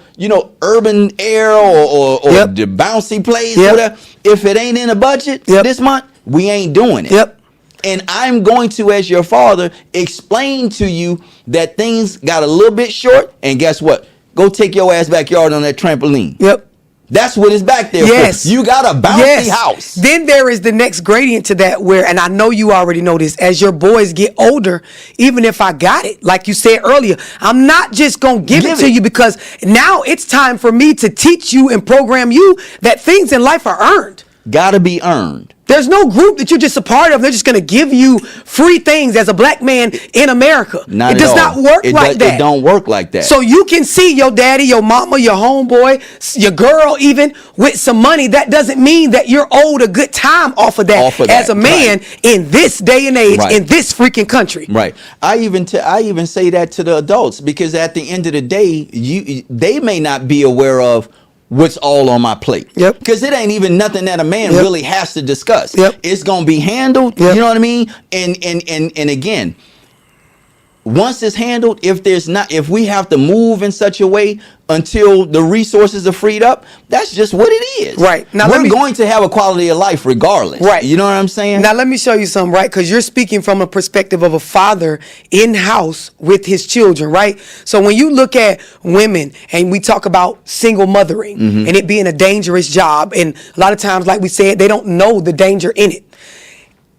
Urban Air or Yep. the bouncy place, Yep. whatever, if it ain't in a budget Yep. this month, we ain't doing it. Yep. And I'm going to, as your father, explain to you that things got a little bit short. And guess what? Go take your ass backyard on that trampoline. Yep. That's what it's back there Yes. for. You got a bouncy house. Then there is the next gradient to that where, and I know you already know this, as your boys get older, even if I got it, like you said earlier, I'm not just going to give it to you, because now it's time for me to teach you and program you that things in life are earned. Gotta be earned. There's no group that you're just a part of. They're just going to give you free things as a black man in America. Not it does not work like that. It don't work like that. So you can see your daddy, your mama, your homeboy, your girl even with some money. That doesn't mean that you're owed a good time off of that, as a man in this day and age, in this freaking country. Right. I even say that to the adults, because at the end of the day, they may not be aware of what's all on my plate. Yep. Because it ain't even nothing that a man really has to discuss. Yep. It's gonna be handled. Yep. You know what I mean? And again, once it's handled, if we have to move in such a way until the resources are freed up, that's just what it is. Right. Now we're going to have a quality of life regardless. Right. You know what I'm saying? Now let me show you something, right? Because you're speaking from a perspective of a father in-house with his children, right? So when you look at women and we talk about single mothering and it being a dangerous job, and a lot of times, like we said, they don't know the danger in it.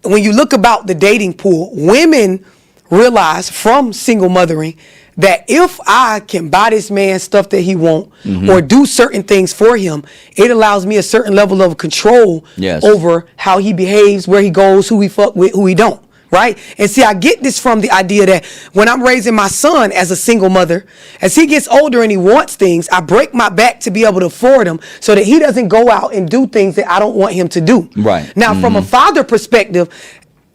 When you look about the dating pool, women realize from single mothering that if I can buy this man stuff that he want or do certain things for him, it allows me a certain level of control over how he behaves, where he goes, who he fuck with, who he don't. Right? And see, I get this from the idea that when I'm raising my son as a single mother, as he gets older and he wants things, I break my back to be able to afford them so that he doesn't go out and do things that I don't want him to do. Right. Now, from a father perspective,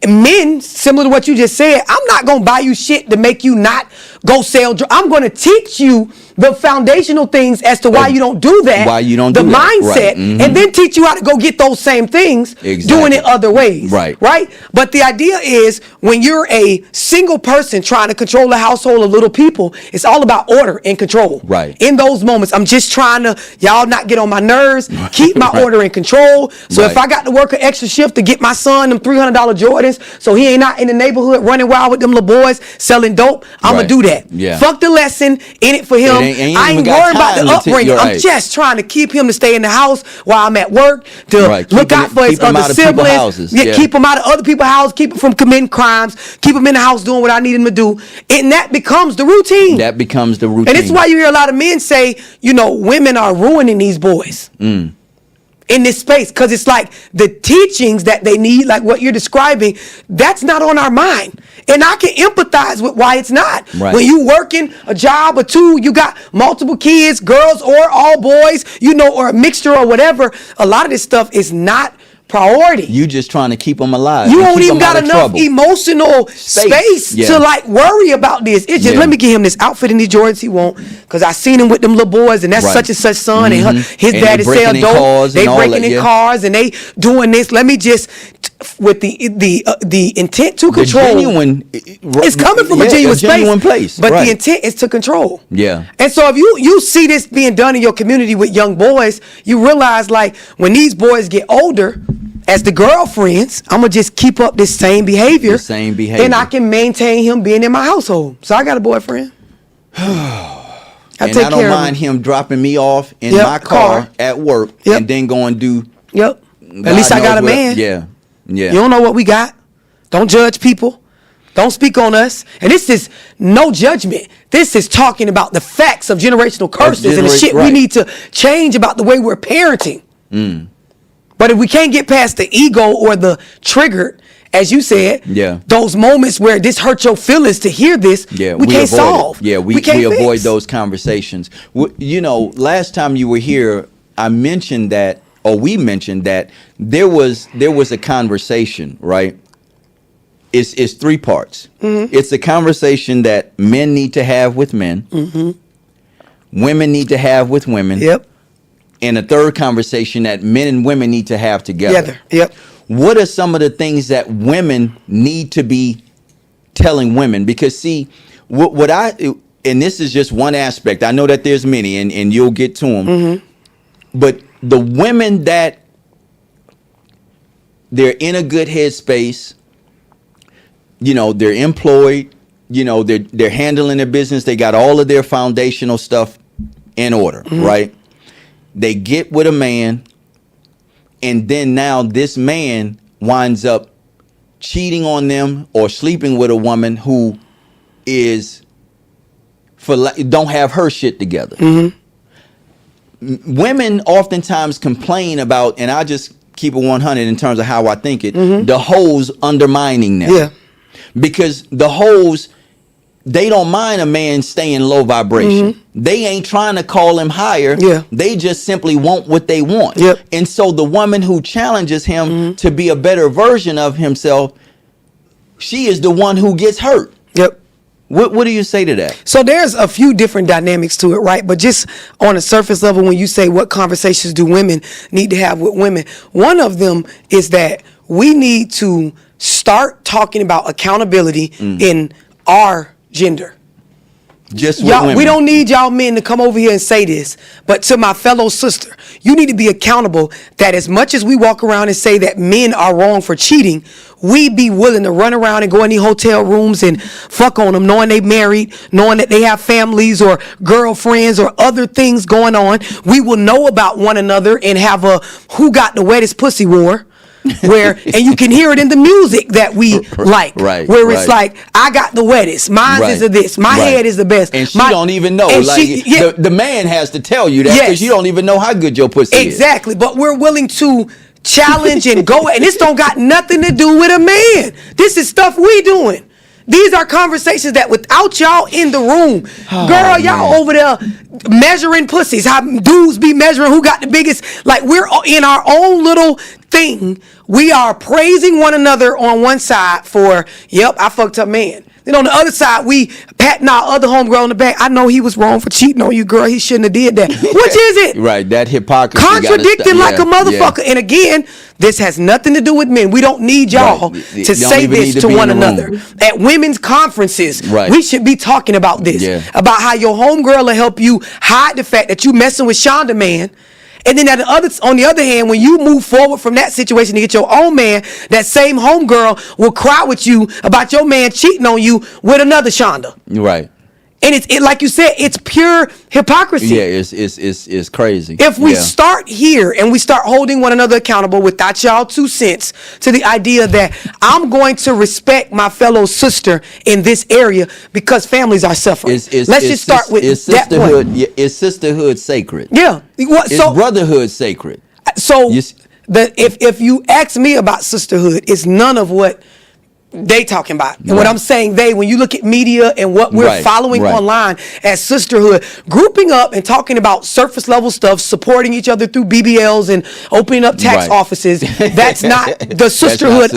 men, similar to what you just said, I'm not going to buy you shit to make you not go sell drugs. I'm going to teach you the foundational things as to why you don't do that. Why you don't do that. mindset, Right. and then teach you how to go get those same things, doing it other ways. Right. Right? But the idea is when you're a single person trying to control a household of little people, it's all about order and control. Right. In those moments, I'm just trying to, y'all not get on my nerves, keep my order and control. So if I got to work an extra shift to get my son them $300 Jordans so he ain't out in the neighborhood running wild with them little boys selling dope, I'm going to do that. Yeah. Fuck the lesson, in it for him. I ain't worried about the upbringing. I'm just trying to keep him to stay in the house while I'm at work, to look out for his other siblings. Keep him out of other people's houses, keep him from committing crimes, keep him in the house doing what I need him to do. And that becomes the routine. That becomes the routine. And it's why you hear a lot of men say, you know, women are ruining these boys. In this space, because it's like the teachings that they need, like what you're describing, that's not on our mind. And I can empathize with why it's not. Right. When you working a job or two, you got multiple kids, girls or all boys, you know, or a mixture or whatever, a lot of this stuff is not priority. You just trying to keep them alive. You don't even got enough emotional space to like worry about this. It's just let me get him this outfit and these Jordans he want, because I seen him with them little boys and that's such and such son and his daddy sell dope. They breaking in cars and they doing this. Let me just with the intent to control. It's coming from a genuine place. But the intent is to control. Yeah. And so if you see this being done in your community with young boys, you realize like when these boys get older, as the girlfriends, I'm going to just keep up this same behavior. And I can maintain him being in my household. So I got a boyfriend. I don't mind him dropping me off in my car at work and then go and do. At least I got a man. Yeah. You don't know what we got. Don't judge people. Don't speak on us. And this is no judgment. This is talking about the facts of generational curses and the shit we need to change about the way we're parenting. But if we can't get past the ego or the trigger, as you said, those moments where this hurts your feelings to hear this, we can't solve. We avoid those conversations. You know, last time you were here, I mentioned that, or we mentioned that there was a conversation, right? It's three parts. It's a conversation that men need to have with men, women need to have with women. And a third conversation that men and women need to have together. What are some of the things that women need to be telling women? Because see, what I, and this is just one aspect, I know that there's many and you'll get to them, but the women that they're in a good headspace, you know, they're employed, you know, they're handling their business, they got all of their foundational stuff in order, right? they get with a man, and then now this man winds up cheating on them or sleeping with a woman who is don't have her shit together. Women oftentimes complain about, and I just keep it 100 in terms of how I think it, the hoes undermining them. Yeah. Because the hoes, they don't mind a man staying low vibration. They ain't trying to call him higher. Yeah. They just simply want what they want. Yep. And so the woman who challenges him to be a better version of himself, she is the one who gets hurt. Yep. What do you say to that? So there's a few different dynamics to it, right? But just on a surface level, when you say what conversations do women need to have with women, one of them is that we need to start talking about accountability in our gender. Just with Y'all, women. we don't need y'all men to come over here and say this, but to my fellow sister, you need to be accountable that as much as we walk around and say that men are wrong for cheating, we be willing to run around and go in these hotel rooms and fuck on them, knowing they married, knowing that they have families or girlfriends or other things going on. We will know about one another and have a who got the wettest pussy war. And you can hear it in the music that we like, right, where it's like, I got the wettest, mine is of this, my head is the best, and she don't even know. Like the man has to tell you that because you don't even know how good your pussy is. Exactly, but we're willing to challenge and go, and this don't got nothing to do with a man. This is stuff we doing. These are conversations that without y'all in the room, girl, y'all over there measuring pussies, how dudes be measuring who got the biggest. Like, we're in our own little thing. We are praising one another on one side for, yep, I fucked up man. Then on the other side, we patting our other homegirl on the back. I know he was wrong for cheating on you, girl. He shouldn't have did that. Which is it? Right, that hypocrisy. Contradicting like a motherfucker. And again, this has nothing to do with men. We don't need y'all to say this to one another. At women's conferences, we should be talking about this. About how your homegirl will help you hide the fact that you messing with Shonda man. And then on the other hand, when you move forward from that situation to get your own man, that same homegirl will cry with you about your man cheating on you with another Shonda. Right. And it's like you said, it's pure hypocrisy. Yeah, it's crazy. If we start here and we start holding one another accountable without y'all 2 cents to the idea that I'm going to respect my fellow sister in this area because families are suffering. Let's just start with that point. Is sisterhood sacred? Yeah. Is brotherhood sacred? So if you ask me about sisterhood, it's none of what they talking about. And what I'm saying, when you look at media and what we're following online as sisterhood, grouping up and talking about surface level stuff, supporting each other through BBLs and opening up tax offices, that's not the sisterhood.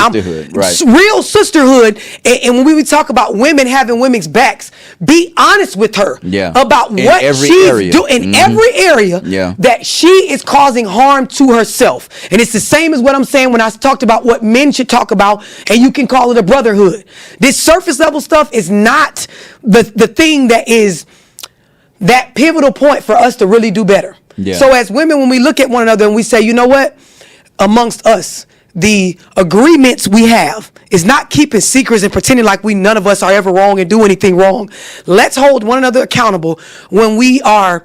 Real sisterhood. And when we talk about women having women's backs, be honest with her about what she's doing in every area that she is causing harm to herself. And it's the same as what I'm saying when I talked about what men should talk about, and you can call it a brotherhood. This surface level stuff is not the thing that is that pivotal point for us to really do better. So as women, when we look at one another and we say, you know what, amongst us, the agreements we have is not keeping secrets and pretending like none of us are ever wrong and do anything wrong. Let's hold one another accountable when we are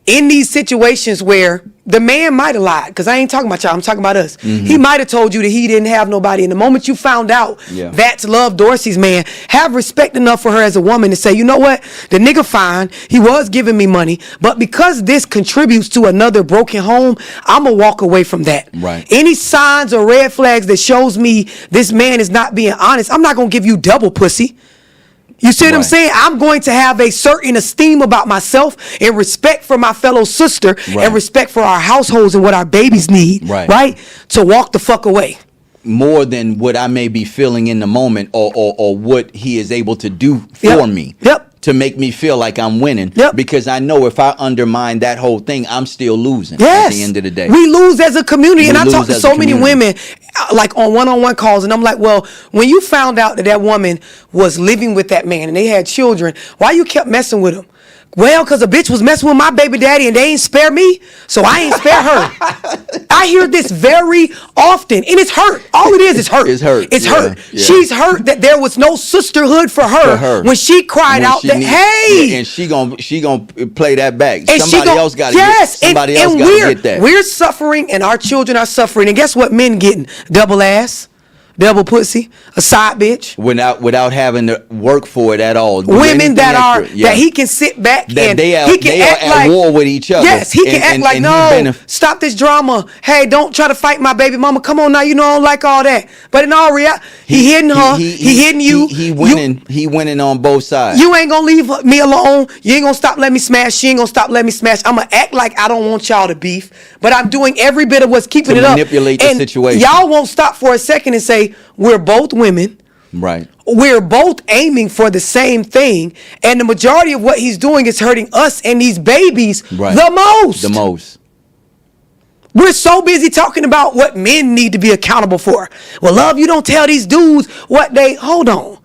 in these situations where the man might have lied, because I ain't talking about y'all, I'm talking about us. He might have told you that he didn't have nobody. And the moment you found out that's Love Dorsey's man, have respect enough for her as a woman to say, you know what, the nigga fine, he was giving me money, but because this contributes to another broken home, I'm gonna walk away from that. Any signs or red flags that shows me this man is not being honest, I'm not gonna give you double pussy. You see what I'm saying? I'm going to have a certain esteem about myself and respect for my fellow sister and respect for our households and what our babies need, right? To walk the fuck away. More than what I may be feeling in the moment or what he is able to do for me. To make me feel like I'm winning. Because I know if I undermine that whole thing, I'm still losing at the end of the day. We lose as a community. And I talk to so many women like on one-on-one calls, and I'm like, well, when you found out that woman was living with that man and they had children, why you kept messing with him? Well, because a bitch was messing with my baby daddy and they ain't spare me, so I ain't spare her. I hear this very often, and it's hurt. All it is hurt. It's hurt. It's Yeah, hurt. yeah. She's hurt that there was no sisterhood for her, when she cried out that, hey. Yeah, and she gonna play that back. And Somebody else got to get that. We're suffering, and our children are suffering. And guess what men getting? Double ass. Double pussy, a side bitch. Without having to work for it at all. Women that he can sit back and they he can act at like war with each other. Yes, he can act like, no, stop this drama. Hey, don't try to fight my baby mama. Come on now, you know I don't like all that. But in all reality, he hitting her, he hitting you. He winning on both sides. You ain't gonna leave me alone. You ain't gonna stop letting me smash. She ain't gonna stop letting me smash. I'm gonna act like I don't want y'all to beef, but I'm doing every bit of what's keeping it up. Manipulate the situation. Y'all won't stop for a second and say, we're both women. Right. We're both aiming for the same thing. And the majority of what he's doing is hurting us and these babies the most. The most. We're so busy talking about what men need to be accountable for. Well, love, you don't tell these dudes what they... Hold on.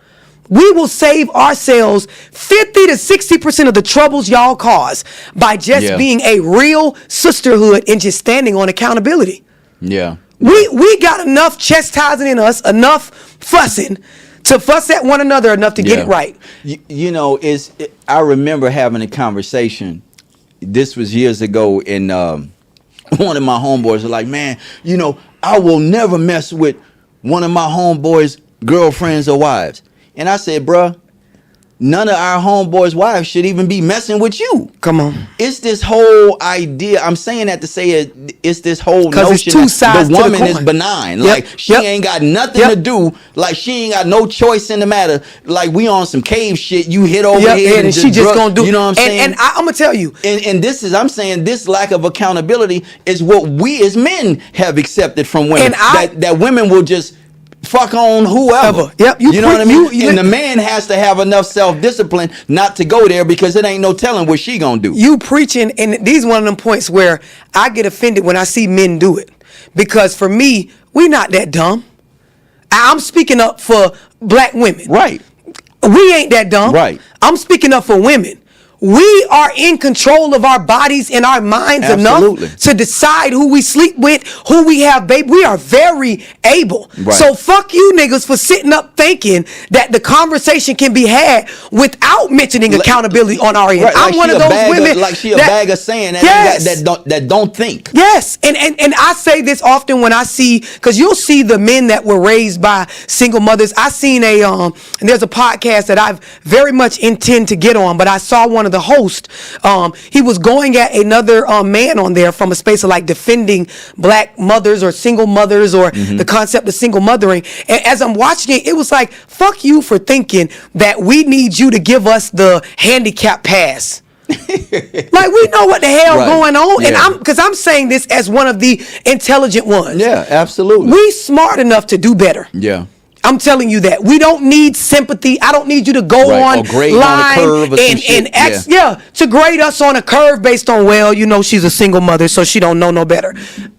We will save ourselves 50 to 60% of the troubles y'all cause by just being a real sisterhood and just standing on accountability. Yeah. We got enough chastising in us, enough fussing to fuss at one another enough to get it right. You know, I remember having a conversation. This was years ago, and one of my homeboys was like, man, you know, I will never mess with one of my homeboys' girlfriends or wives. And I said, bruh, none of our homeboys' wives should even be messing with you. Come on. It's this whole idea. I'm saying that to say it's this whole notion two sides that the woman to the coin. is benign. Like she ain't got nothing to do. Like she ain't got no choice in the matter. Like we on some cave shit. You hit over here and she just gonna do. You know what I'm saying? And I'm gonna tell you. And I'm saying this lack of accountability is what we as men have accepted from women. That women will just fuck on whoever. Yep. You know what I mean? And the man has to have enough self-discipline not to go there, because it ain't no telling what she gonna do. You preaching, and these one of them points where I get offended when I see men do it. Because for me, we not that dumb. I'm speaking up for black women. Right. We ain't that dumb. Right. I'm speaking up for women. We are in control of our bodies and our minds enough to decide who we sleep with, who we have baby. We are very able. Right. So fuck you niggas for sitting up thinking that the conversation can be had without mentioning accountability on our end. Right. I'm one of those women. Like she a bag of sand that don't think. Yes. And I say this often when I see, because you'll see the men that were raised by single mothers. I seen and there's a podcast that I very much intend to get on, but I saw one of the host, he was going at another man on there from a space of like defending black mothers or single mothers or the concept of single mothering. And as I'm watching it, it was like, fuck you for thinking that we need you to give us the handicap pass. Like we know what the hell going on. And because I'm saying this as one of the intelligent ones. Yeah, absolutely. We smart enough to do better. Yeah. I'm telling you that. We don't need sympathy. I don't need you to go on line to grade us on a curve based on, well, you know, she's a single mother, so she don't know no better.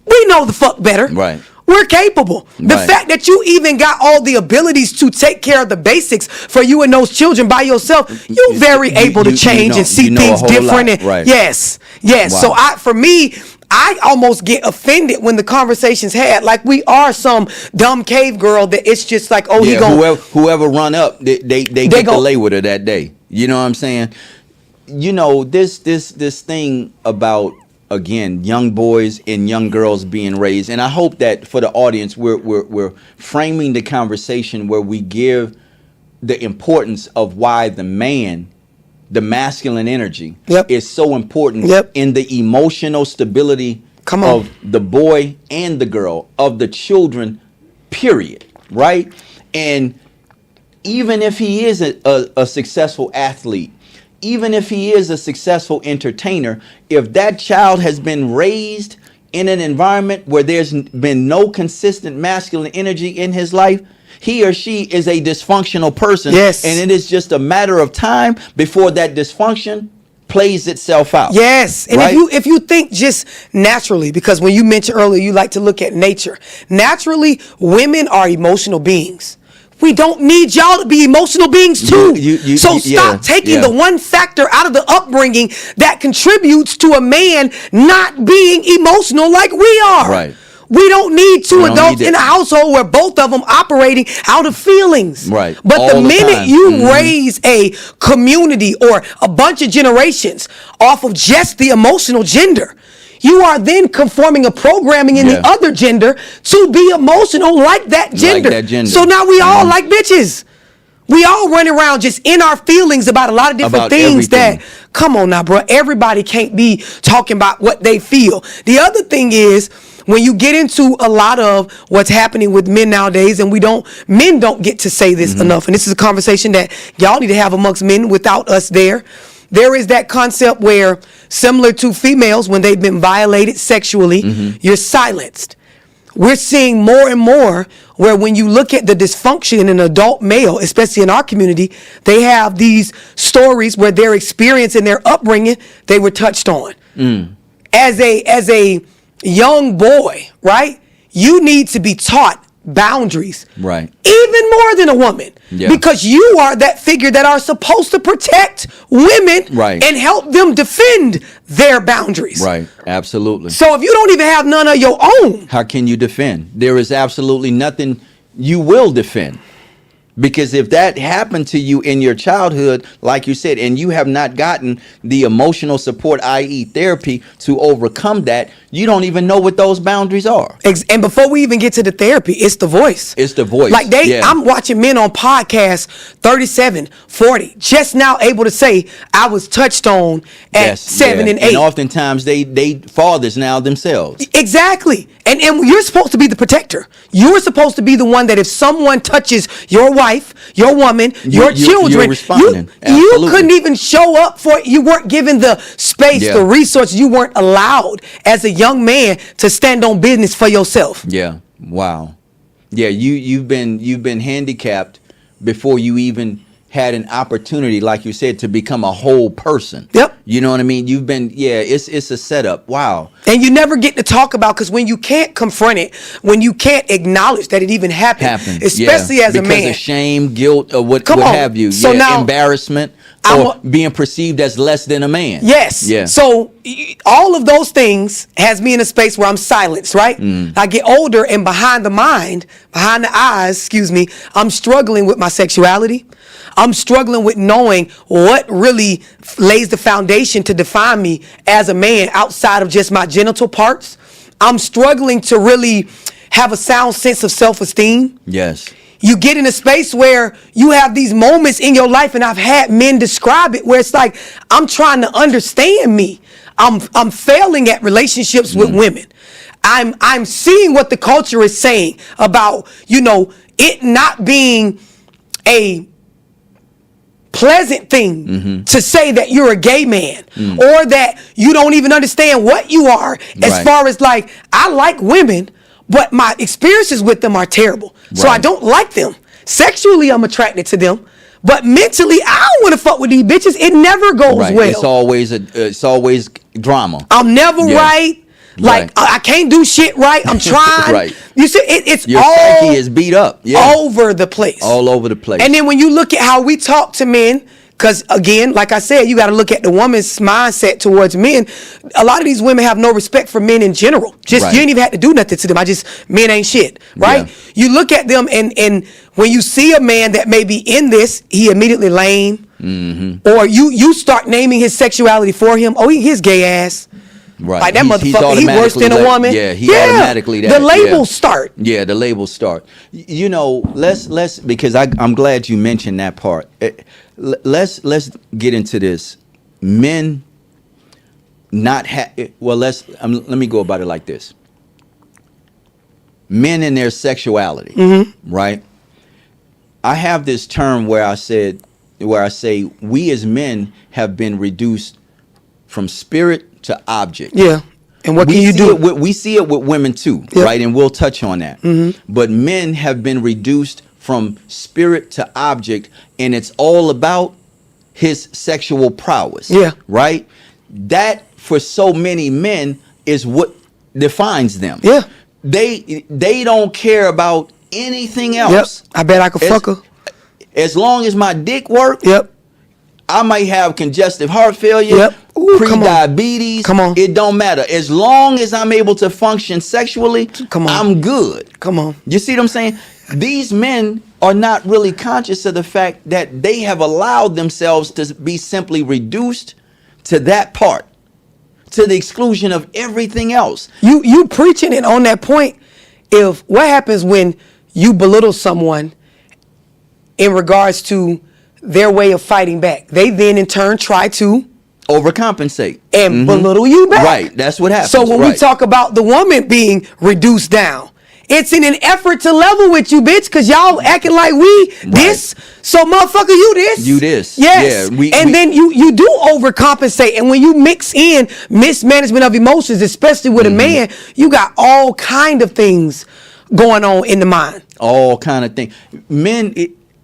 We know the fuck better. Right. We're capable. The fact that you even got all the abilities to take care of the basics for you and those children by yourself, you're very able to change and see things different. Yes. Wow. So for me, I almost get offended when the conversation's had like we are some dumb cave girl that it's just like, oh, whoever run up, they get to lay with her that day. You know what I'm saying? You know, this thing about, again, young boys and young girls being raised, and I hope that for the audience we're framing the conversation where we give the importance of why the masculine energy is so important in the emotional stability of the boy and the girl, of the children, period, right? And even if he is a successful athlete, even if he is a successful entertainer, if that child has been raised in an environment where there's been no consistent masculine energy in his life, he or she is a dysfunctional person. Yes. And it is just a matter of time before that dysfunction plays itself out. Yes. And if you think just naturally, because when you mentioned earlier, you like to look at nature. Naturally, women are emotional beings. We don't need y'all to be emotional beings too. So stop taking the one factor out of the upbringing that contributes to a man not being emotional like we are. Right. We don't need two adults in a household where both of them operating out of feelings. Right. But All the minute time. you raise a community or a bunch of generations off of just the emotional gender, you are then conforming a programming in the other gender to be emotional like that gender. So now we all like bitches. We all run around just in our feelings about a lot of different things that, come on now, bro. Everybody can't be talking about what they feel. The other thing is, when you get into a lot of what's happening with men nowadays, and men don't get to say this enough, and this is a conversation that y'all need to have amongst men without us there. There is that concept where, similar to females, when they've been violated sexually, you're silenced. We're seeing more and more where when you look at the dysfunction in an adult male, especially in our community, they have these stories where their experience and their upbringing, they were touched on. As a young boy, right? You need to be taught boundaries. Right. Even more than a woman. Yeah. Because you are that figure that are supposed to protect women and help them defend their boundaries. Right. Absolutely. So if you don't even have none of your own, how can you defend? There is absolutely nothing you will defend. Because if that happened to you in your childhood, like you said, and you have not gotten the emotional support, i.e. therapy, to overcome that, you don't even know what those boundaries are. And before we even get to the therapy, it's the voice. It's the voice. Like I'm watching men on podcasts, 37, 40, just now able to say, I was touched on at 7 and 8. And oftentimes they fathers now themselves. Exactly. And you're supposed to be the protector. You're supposed to be the one that if someone touches your wife, your woman, your children, you couldn't even show up for it. You weren't given the space, the resources. You weren't allowed as a young man to stand on business for yourself. Yeah. Wow. Yeah, you've been handicapped before you even had an opportunity, like you said, to become a whole person. Yep. You know what I mean? You've been, it's a setup. Wow. And you never get to talk about, because when you can't confront it, when you can't acknowledge that it even happened, especially as a man. Because of shame, guilt, or what have you. So now, embarrassment, or being perceived as less than a man. Yes. Yeah. So all of those things has me in a space where I'm silenced, right? I get older, and behind the eyes, I'm struggling with my sexuality. I'm struggling with knowing what really lays the foundation to define me as a man outside of just my genital parts. I'm struggling to really have a sound sense of self-esteem. Yes. You get in a space where you have these moments in your life, and I've had men describe it, where it's like, I'm trying to understand me. I'm failing at relationships with women. I'm seeing what the culture is saying about, it not being a pleasant thing to say that you're a gay man, or that you don't even understand what you are, as far as like, I like women, but my experiences with them are terrible. So I don't like them. Sexually, I'm attracted to them, but mentally, I don't want to fuck with these bitches. It never goes well. It's always drama. I'm never right. Like, I can't do shit right. I'm trying. You see, it's your psyche is beat up. Over the place. All over the place. And then when you look at how we talk to men, because again, like I said, you got to look at the woman's mindset towards men. A lot of these women have no respect for men in general. You ain't even had to do nothing to them. Men ain't shit, right? Yeah. You look at them, and when you see a man that may be in this, he immediately lame. Or you start naming his sexuality for him. Oh, his gay ass. Right. Like that motherfucker, he worse than a woman. Yeah, automatically that. The labels start. Yeah, the labels start. Let's because I'm glad you mentioned that part. Let's get into this. Men not let me go about it like this. Men and their sexuality, right? I have this term where I say we as men have been reduced from spirit to object. Yeah. And what can you do? We see it with women too, right? And we'll touch on that. But men have been reduced from spirit to object, and it's all about his sexual prowess. Yeah. Right? That, for so many men, is what defines them. Yeah. They don't care about anything else. Yep. I bet I could fuck her. As long as my dick work, Yep. I might have congestive heart failure, Yep. Ooh, pre-diabetes. Come on. It don't matter. As long as I'm able to function sexually, Come on. I'm good. Come on. You see what I'm saying? These men are not really conscious of the fact that they have allowed themselves to be simply reduced to that part, to the exclusion of everything else. You preaching it on that point. If what happens when you belittle someone in regards to their way of fighting back, they then in turn try to Overcompensate. and belittle you back. Right, that's what happens. So when we Right. talk about the woman being reduced down, it's in an effort to level with you, bitch, because y'all acting like we this. So motherfucker, you this. You this. Yes. Yeah, then you do overcompensate. And when you mix in mismanagement of emotions, especially with a man, you got all kind of things going on in the mind. All kind of things. Men,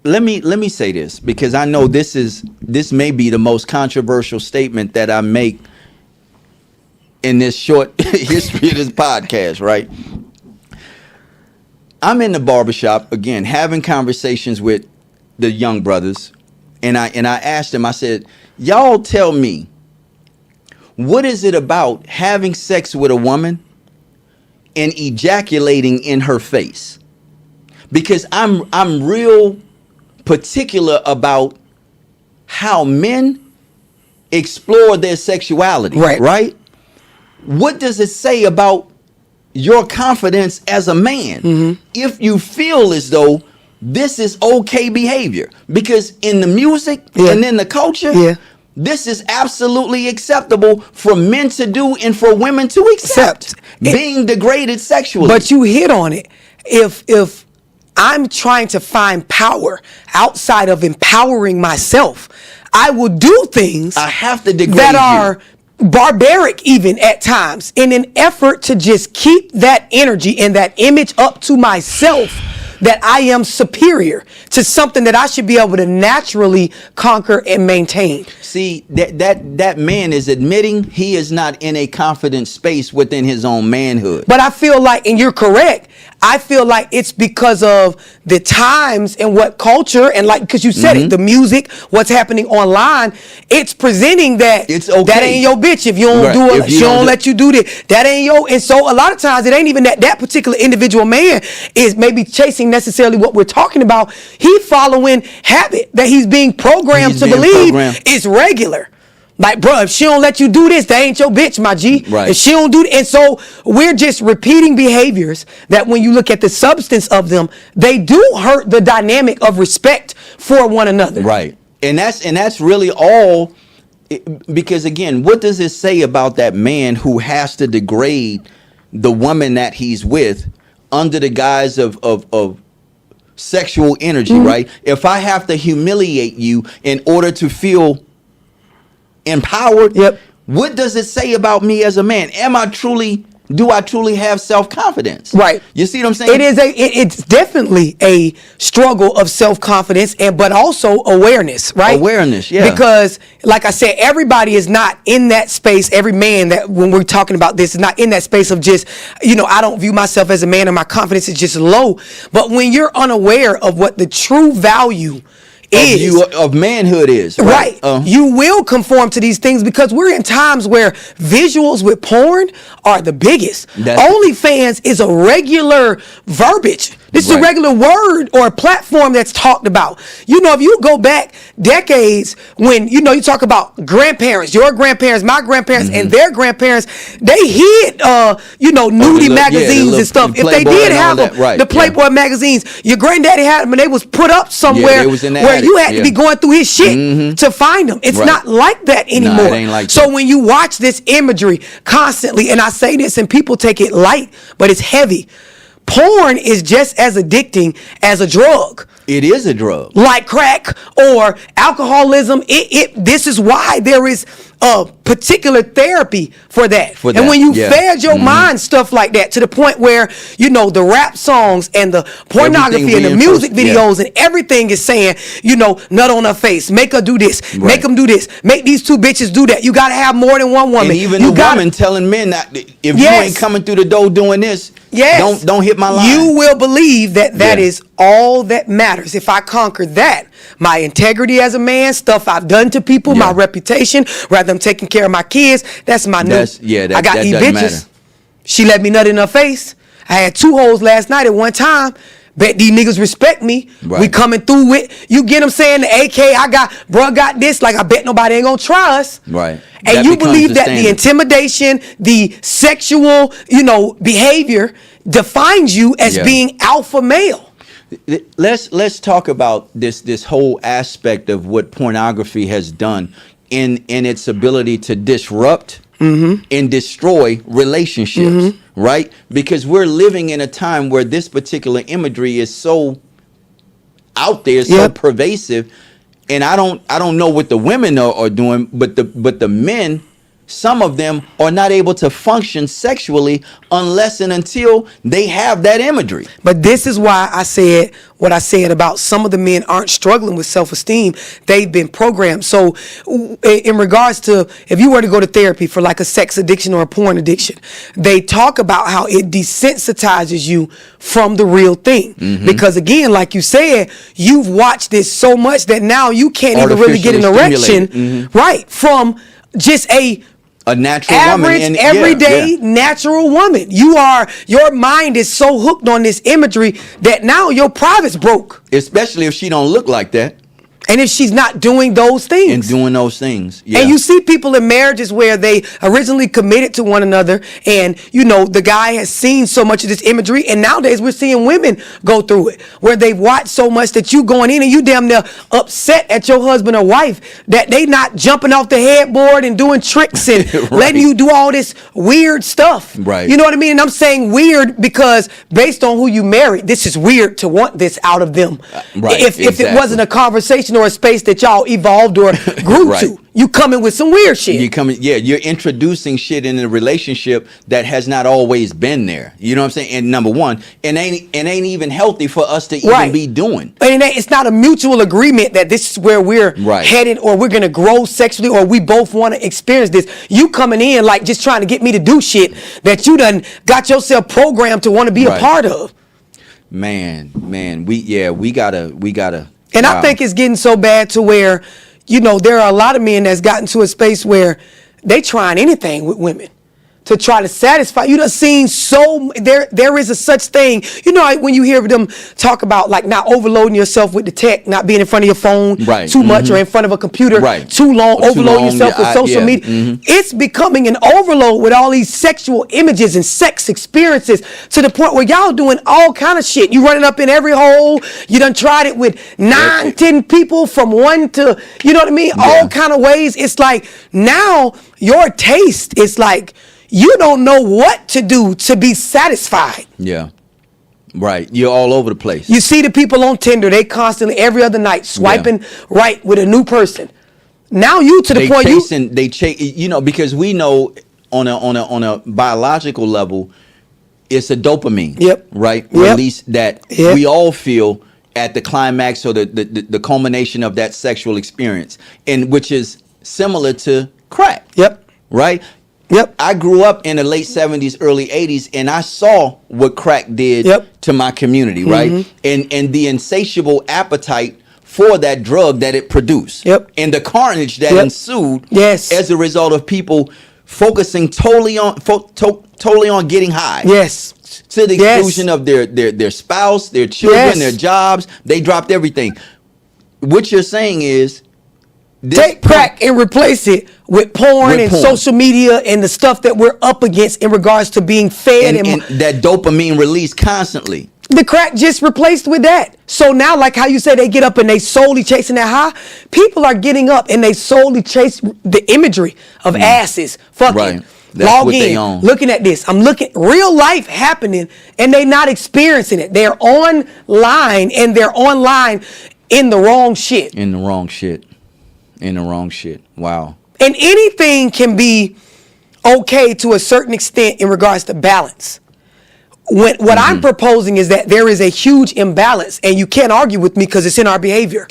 let me say this, because I know this may be the most controversial statement that I make in this short history of this podcast, right? I'm in the barbershop again, having conversations with the young brothers, and I asked them, I said, y'all tell me, what is it about having sex with a woman and ejaculating in her face? Because I'm real particular about how men explore their sexuality. Right? What does it say about your confidence as a man if you feel as though this is okay behavior? Because in the music and in the culture, this is absolutely acceptable for men to do and for women to accept. Being degraded sexually. But you hit on it. If I'm trying to find power outside of empowering myself, I will do things I have to degrade that you. are barbaric even at times in an effort to just keep that energy and that image up to myself, that I am superior to something that I should be able to naturally conquer and maintain. See, that man is admitting he is not in a confident space within his own manhood. But I feel like, and you're correct, I feel like it's because of the times and what culture, and like, because you said it, the music, what's happening online, it's presenting that It's okay. that ain't your bitch if you don't do it, If you she don't don't let you do this. That ain't your, and so a lot of times it ain't even that particular individual man is maybe chasing necessarily what we're talking about. He following habit that he's being programmed to believe is regular. Like, bro, if she don't let you do this, that ain't your bitch, my G. Right. If she don't do it, and so we're just repeating behaviors that when you look at the substance of them, they do hurt the dynamic of respect for one another. Right. And that's really all, because again, what does it say about that man who has to degrade the woman that he's with under the guise of sexual energy, right? If I have to humiliate you in order to feel empowered, what does it say about me as a man? Do I truly have self-confidence? Right. You see what I'm saying? It's definitely a struggle of self-confidence, but also awareness, right? Awareness, yeah. Because like I said, everybody is not in that space. Every man that when we're talking about this is not in that space of just, I don't view myself as a man and my confidence is just low. But when you're unaware of what the true value of manhood is, right? You will conform to these things because we're in times where visuals with porn are the biggest. OnlyFans is a regular verbiage. This is a regular word or a platform that's talked about. If you go back decades when, you talk about grandparents, your grandparents, my grandparents, and their grandparents, they hid, nudie magazines and stuff. If they did have them, the Playboy magazines, your granddaddy had them and they was put up somewhere where you had to be going through his shit to find them. It's not like that anymore. Nah, it ain't like so that. when you watch this imagery constantly, and I say this and people take it light, but it's heavy. Porn is just as addicting as a drug. It is a drug. Like crack or alcoholism. This is why there is a particular therapy for that. And when you fed your mind stuff like that to the point where, the rap songs and the pornography and the music videos and everything is saying, nut on her face, make her do this, make them do this, make these two bitches do that. You got to have more than one woman. And even the woman telling men that if you ain't coming through the door doing this, Yes. Don't hit my line. You will believe that Yeah. is all that matters. If I conquer that, my integrity as a man, stuff I've done to people, my Yeah. reputation, rather than taking care of my kids, that's my new. That, I got that these doesn't bitches. matter. She let me nut in her face. I had 2 hoes last night at one time. Bet these niggas respect me. Right. We coming through with, you get them saying the AK, bruh got this, like I bet nobody ain't gonna try us. Right. And That you becomes believe the that the standard. intimidation, the sexual, behavior defines you as Yeah. being alpha male. Let's talk about this whole aspect of what pornography has done in its ability to disrupt and destroy relationships, right? Because we're living in a time where this particular imagery is so out there, so Yep. pervasive, and I don't know what the women are doing, but the men, some of them are not able to function sexually unless and until they have that imagery. But this is why I said what I said about some of the men aren't struggling with self-esteem. They've been programmed. So in regards to, if you were to go to therapy for like a sex addiction or a porn addiction, they talk about how it desensitizes you from the real thing. Because again, like you said, you've watched this so much that now you can't even really get an Artificially erection, right, from just a natural average, woman, everyday, natural woman. Your mind is so hooked on this imagery that now your private's broke. especially if she don't look like that And if she's not doing those things. and doing those things. Yeah. And you see people in marriages where they originally committed to one another and, the guy has seen so much of this imagery, and nowadays we're seeing women go through it, where they've watched so much that you going in and you damn near upset at your husband or wife that they not jumping off the headboard and doing tricks and Right. letting you do all this weird stuff. Right. You know what I mean? And I'm saying weird because based on who you married, this is weird to want this out of them. Right, If it exactly. wasn't a conversation or a space that y'all evolved or grew Right. to. You coming with some weird shit. You're introducing shit in a relationship that has not always been there. You know what I'm saying? And number one, it ain't even healthy for us to even be doing. And it's not a mutual agreement that this is where we're Right. headed or we're going to grow sexually or we both want to experience this. You coming in like just trying to get me to do shit that you done got yourself programmed to want to be Right. a part of. Man, we gotta. And wow. I think it's getting so bad to where, there are a lot of men that's gotten to a space where they trying anything with women to try to satisfy. You done seen there is a such thing. Like when you hear them talk about like not overloading yourself with the tech, not being in front of your phone Right. too much or in front of a computer Right. too long, Or too overloading long, yourself with yeah, social yeah, media. It's becoming an overload with all these sexual images and sex experiences to the point where y'all doing all kind of shit. You running up in every hole. You done tried it with 9, 10 people from one to, you know what I mean? Yeah. All kind of ways. It's like now your taste is like, you don't know what to do to be satisfied. Yeah. Right. You're all over the place. You see the people on Tinder, they constantly every other night swiping right with a new person. Now you to the point because we know on a biological level, it's a dopamine. Yep. Right. Yep. Release that Yep. we all feel at the climax or the culmination of that sexual experience, and which is similar to crack. Yep. Right. Yep. I grew up in the late 70s, early 80s, and I saw what crack did to my community, right? And the insatiable appetite for that drug that it produced. Yep. And the carnage that ensued as a result of people focusing totally on getting high. Yes. To the exclusion of their spouse, their children, their jobs. They dropped everything. What you're saying is, take crack and replace it with porn and social media and the stuff that we're up against in regards to being fed and that dopamine release constantly. The crack just replaced with that. So now, like how you say they get up and they solely chasing that high, people are getting up and they solely chase the imagery of asses fucking. Right. That's Log what in, they own. looking at this. I'm looking real life happening, and they not experiencing it. They're online, and they're online in the wrong shit. In the wrong shit. Wow. And anything can be okay to a certain extent in regards to balance. What I'm proposing is that there is a huge imbalance, and you can't argue with me because it's in our behavior.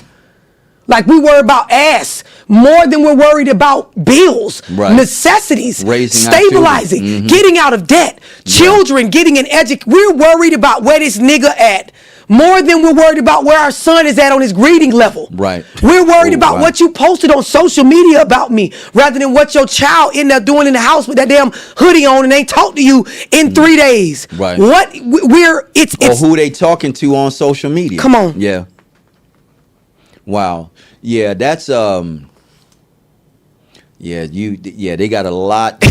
Like we worry about ass more than we're worried about bills, Right. necessities, Raising our stabilizing, children. getting out of debt, children getting an education. We're worried about where this nigga at more than we're worried about where our son is at on his greeting level. Right. We're worried Oh, about wow. what you posted on social media about me rather than what your child ended up doing in the house with that damn hoodie on and ain't talk to you in 3 days. Right. What we're it's Or who they talking to on social media. Come on. Yeah. Wow. Yeah, that's yeah, they got a lot.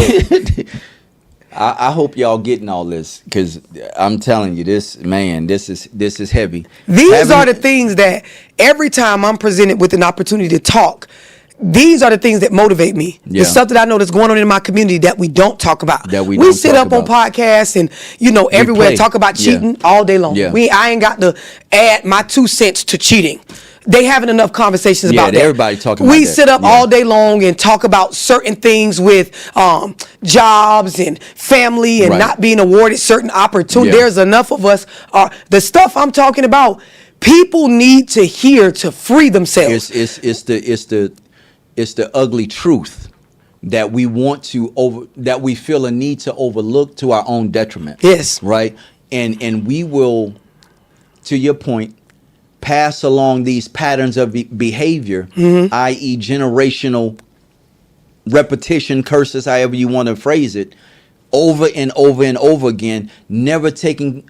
I hope y'all getting all this, because I'm telling you, this is heavy. These are the things that every time I'm presented with an opportunity to talk, these are the things that motivate me. Yeah. The stuff that I know that's going on in my community that we don't talk about. That we we don't sit talk up on about. podcasts and everywhere play. talk about Yeah. cheating all day long. Yeah. I ain't got to add my 2 cents to cheating. They having enough conversations Yeah, about that. everybody talking about We that. sit up Yeah. all day long and talk about certain things with jobs and family and Right. not being awarded certain opportunities. Yeah. There's enough of us. The stuff I'm talking about, people need to hear to free themselves. It's the ugly truth that we want to that we feel a need to overlook to our own detriment. Yes. Right? And we will, to your point, pass along these patterns of behavior, i.e. generational repetition, curses, however you want to phrase it, over and over and over again, never taking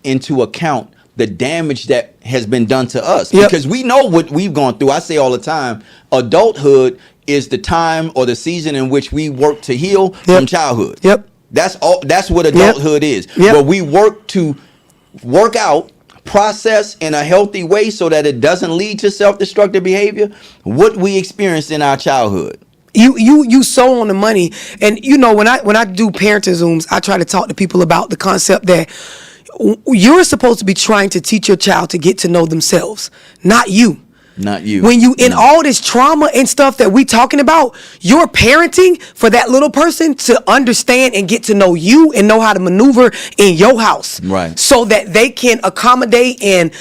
into account the damage that has been done to us. Yep. Because we know what we've gone through. I say all the time, adulthood is the time or the season in which we work to heal from childhood. Yep. That's all. That's what adulthood is. Yep. But we work to work out, process in a healthy way so that it doesn't lead to self-destructive behavior, what we experienced in our childhood. You so on the money. And when I do parenting Zooms, I try to talk to people about the concept that you're supposed to be trying to teach your child to get to know themselves, not you. Not you. When you in all this trauma and stuff that we talking about, you're parenting for that little person to understand and get to know you and know how to maneuver in your house. Right. So that they can accommodate and,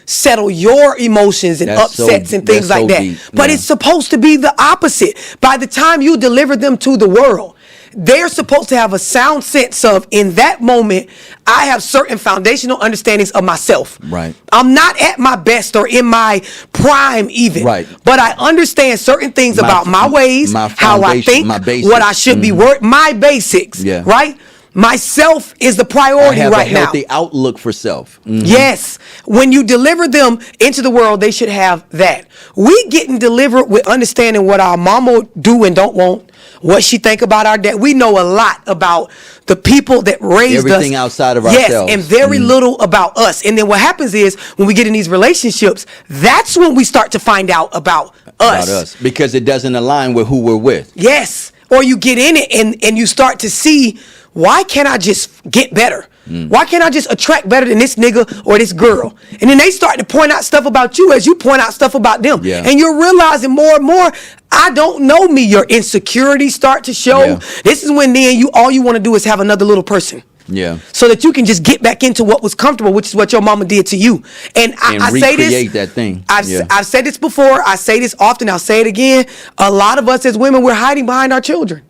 settle your emotions and That's upsets and things that's like so that. deep. But Yeah. it's supposed to be the opposite. By the time you deliver them to the world, they're supposed to have a sound sense of, in that moment, I have certain foundational understandings of myself. Right. I'm not at my best or in my prime even. Right. But I understand certain things about my ways, my how I foundation, think, my basics. what I should be my basics. Yeah. Right? Myself is the I priority have right a healthy now. outlook for self. Yes. When you deliver them into the world, they should have that. We getting delivered with understanding what our mama do and don't want, what she think about our dad. We know a lot about the people that raised Everything us. outside of yes, ourselves. and very little about us. And then what happens is when we get in these relationships, that's when we start to find out about us. Because it doesn't align with who we're with. Yes. Or you get in it and you start to see, why can't I just get better? Why can't I just attract better than this nigga or this girl? And then they start to point out stuff about you as you point out stuff about them. Yeah. And you're realizing more and more, I don't know me. Your insecurities start to show. Yeah. This is when then all you want to do is have another little person. Yeah. So that you can just get back into what was comfortable, which is what your mama did to you. And I say this. recreate that thing. I've said this before. I say this often. I'll say it again. A lot of us as women, we're hiding behind our children.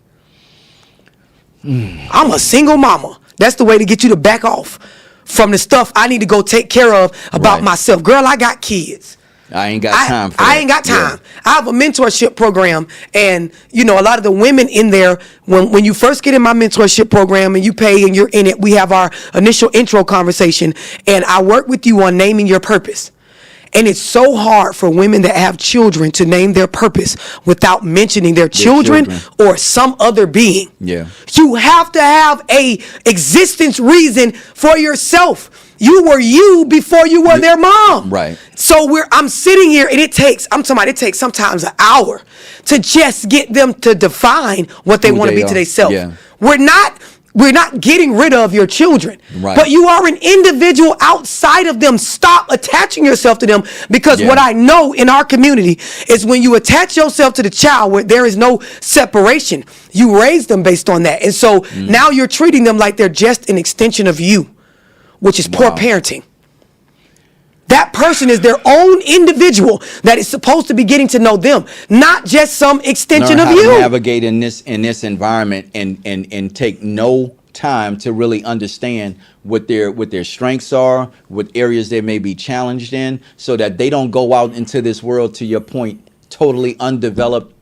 I'm a single mama. That's the way to get you to back off from the stuff I need to go take care of about Right. myself. Girl, I got kids. I ain't got time for that. I ain't got time. Yeah. I have a mentorship program, and a lot of the women in there, when you first get in my mentorship program and you pay and you're in it, we have our initial intro conversation, and I work with you on naming your purpose. And it's so hard for women that have children to name their purpose without mentioning their children or some other being. Yeah. You have to have a existence reason for yourself. You were you before you were their mom. Right. So I'm sitting here and it takes sometimes an hour to just get them to define what they Who want to they be to are. themselves. Yeah. We're not getting rid of your children, Right. but you are an individual outside of them. Stop attaching yourself to them, because what I know in our community is when you attach yourself to the child where there is no separation, you raise them based on that. And so now you're treating them like they're just an extension of you, which is poor parenting. That person is their own individual that is supposed to be getting to know them, not just some extension Learn of how you. to navigate in this environment and take no time to really understand what their strengths are, what areas they may be challenged in, so that they don't go out into this world, to your point, totally undeveloped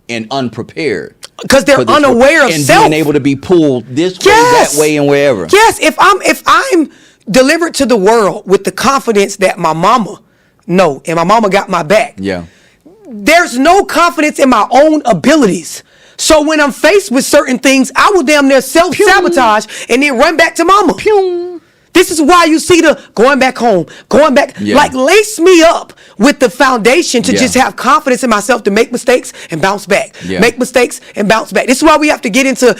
and unprepared. Because they're for this unaware world, of and self. being able to be pulled this way, Yes. that way, and wherever. Yes, if I'm delivered to the world with the confidence that my mama know and my mama got my back, Yeah. there's no confidence in my own abilities. So when I'm faced with certain things, I will damn near self-sabotage and then run back to mama. This is why you see the going back home, going back, Yeah. like lace me up with the foundation to Yeah. just have confidence in myself to make mistakes and bounce back. Yeah. Make mistakes and bounce back. This is why we have to get into,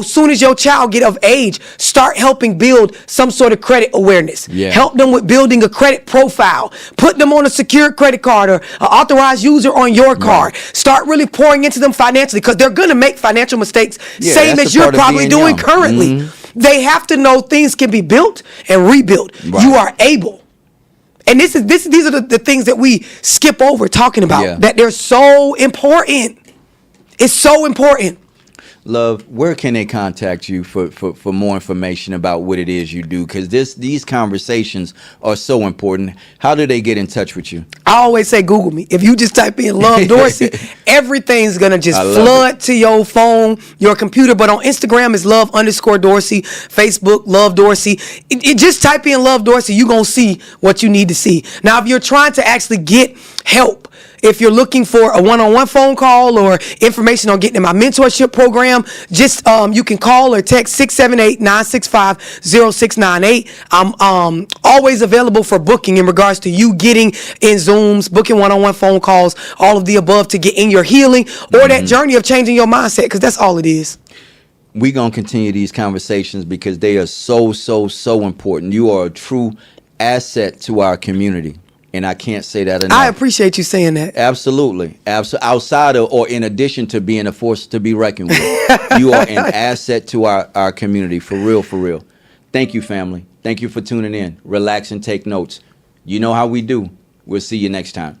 soon as your child get of age, start helping build some sort of credit awareness. Yeah. Help them with building a credit profile. Put them on a secured credit card or an authorized user on your card. Start really pouring into them financially, because they're going to make financial mistakes, Yeah, same that's as a you're part of probably being doing young. currently. They have to know things can be built and rebuilt. Right. You are able. And these are the things that we skip over talking about, Yeah. that they're so important. It's so important. Love, where can they contact you for more information about what it is you do? Because these conversations are so important. How do they get in touch with you? I always say Google me. If you just type in Love Dorsey, everything's going to just I love flood to your phone, your computer. But on Instagram, it's Love_Dorsey. Facebook, Love Dorsey. It just type in Love Dorsey. You're going to see what you need to see. Now, if you're trying to actually get help, if you're looking for a one-on-one phone call or information on getting in my mentorship program, just you can call or text 678-965-0698. I'm always available for booking in regards to you getting in Zooms, booking one-on-one phone calls, all of the above, to get in your healing or that journey of changing your mindset, because that's all it is. We're going to continue these conversations because they are so, so, so important. You are a true asset to our community. And I can't say that enough. I appreciate you saying that. Absolutely. Outside of, or in addition to being a force to be reckoned with, you are an asset to our community. For real, for real. Thank you, family. Thank you for tuning in. Relax and take notes. You know how we do. We'll see you next time.